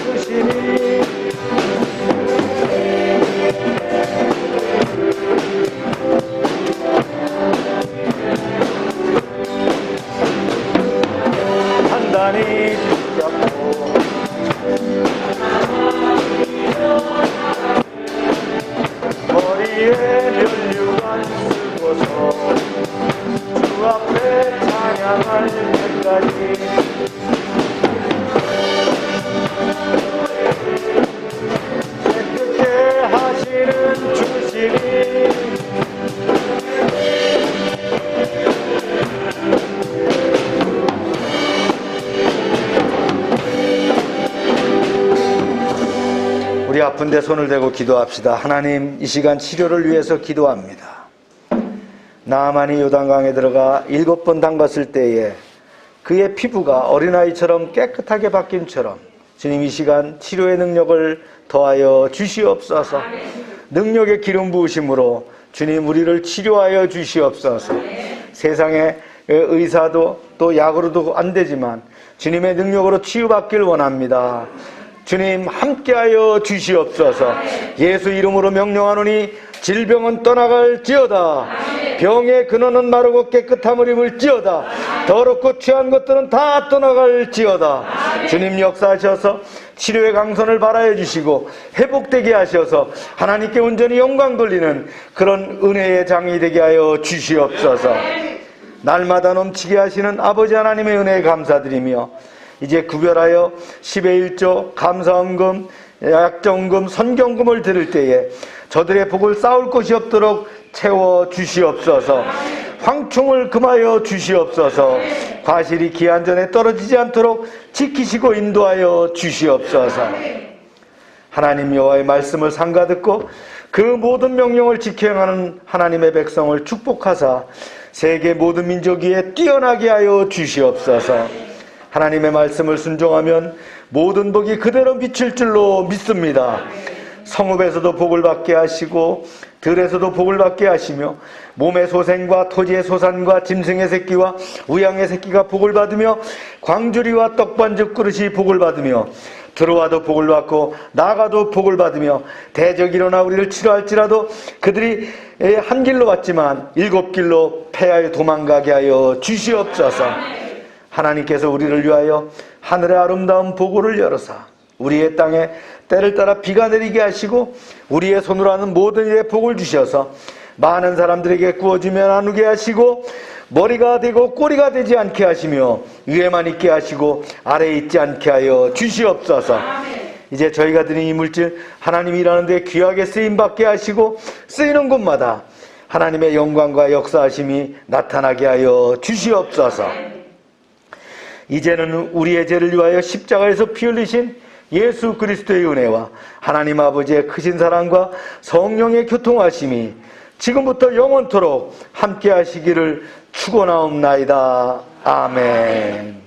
주시니 단단히 붙잡고 머리에 면류관 쓰고서 주 앞에 찬양할 때까지 깨끗게 하시는 주시니 우리 아픈데 손을 대고 기도합시다. 하나님, 이 시간 치료를 위해서 기도합니다. 나아만이 요단강에 들어가 7번 담갔을 때에 그의 피부가 어린아이처럼 깨끗하게 바뀐처럼 주님 이 시간 치료의 능력을 더하여 주시옵소서. 능력의 기름 부으심으로 주님 우리를 치료하여 주시옵소서. 세상에 의사도 또 약으로도 안 되지만 주님의 능력으로 치유받길 원합니다. 주님 함께하여 주시옵소서. 예수 이름으로 명령하노니 질병은 떠나갈지어다. 병의 근원은 마르고 깨끗함을 입을지어다. 더럽고 취한 것들은 다 떠나갈지어다. 주님 역사하셔서 치료의 강선을 발하여 주시고 회복되게 하셔서 하나님께 온전히 영광 돌리는 그런 은혜의 장이 되게 하여 주시옵소서. 날마다 넘치게 하시는 아버지 하나님의 은혜에 감사드리며 이제 구별하여 10의 1조, 감사헌금, 약정금, 선경금을 드릴 때에 저들의 복을 쌓을 곳이 없도록 채워주시옵소서. 황충을 금하여 주시옵소서. 과실이 기한 전에 떨어지지 않도록 지키시고 인도하여 주시옵소서. 하나님 여호와의 말씀을 삼가듣고 그 모든 명령을 지켜 행하는 하나님의 백성을 축복하사 세계 모든 민족 위에 뛰어나게 하여 주시옵소서. 하나님의 말씀을 순종하면 모든 복이 그대로 비칠 줄로 믿습니다. 성읍에서도 복을 받게 하시고 들에서도 복을 받게 하시며 몸의 소생과 토지의 소산과 짐승의 새끼와 우양의 새끼가 복을 받으며 광주리와 떡반죽 그릇이 복을 받으며 들어와도 복을 받고 나가도 복을 받으며 대적이 일어나 우리를 치료할지라도 그들이 한 길로 왔지만 7길로 패하여 도망가게 하여 주시옵소서. 하나님께서 우리를 위하여 하늘의 아름다운 보고를 열어사 우리의 땅에 때를 따라 비가 내리게 하시고 우리의 손으로 하는 모든 일에 복을 주셔서 많은 사람들에게 구워주며 나누게 하시고 머리가 되고 꼬리가 되지 않게 하시며 위에만 있게 하시고 아래에 있지 않게 하여 주시옵소서. 이제 저희가 드린 이 물질 하나님이 일하는 데 귀하게 쓰임받게 하시고 쓰이는 곳마다 하나님의 영광과 역사하심이 나타나게 하여 주시옵소서. 이제는 우리의 죄를 위하여 십자가에서 피 흘리신 예수 그리스도의 은혜와 하나님 아버지의 크신 사랑과 성령의 교통하심이 지금부터 영원토록 함께 하시기를 축원하옵나이다. 아멘.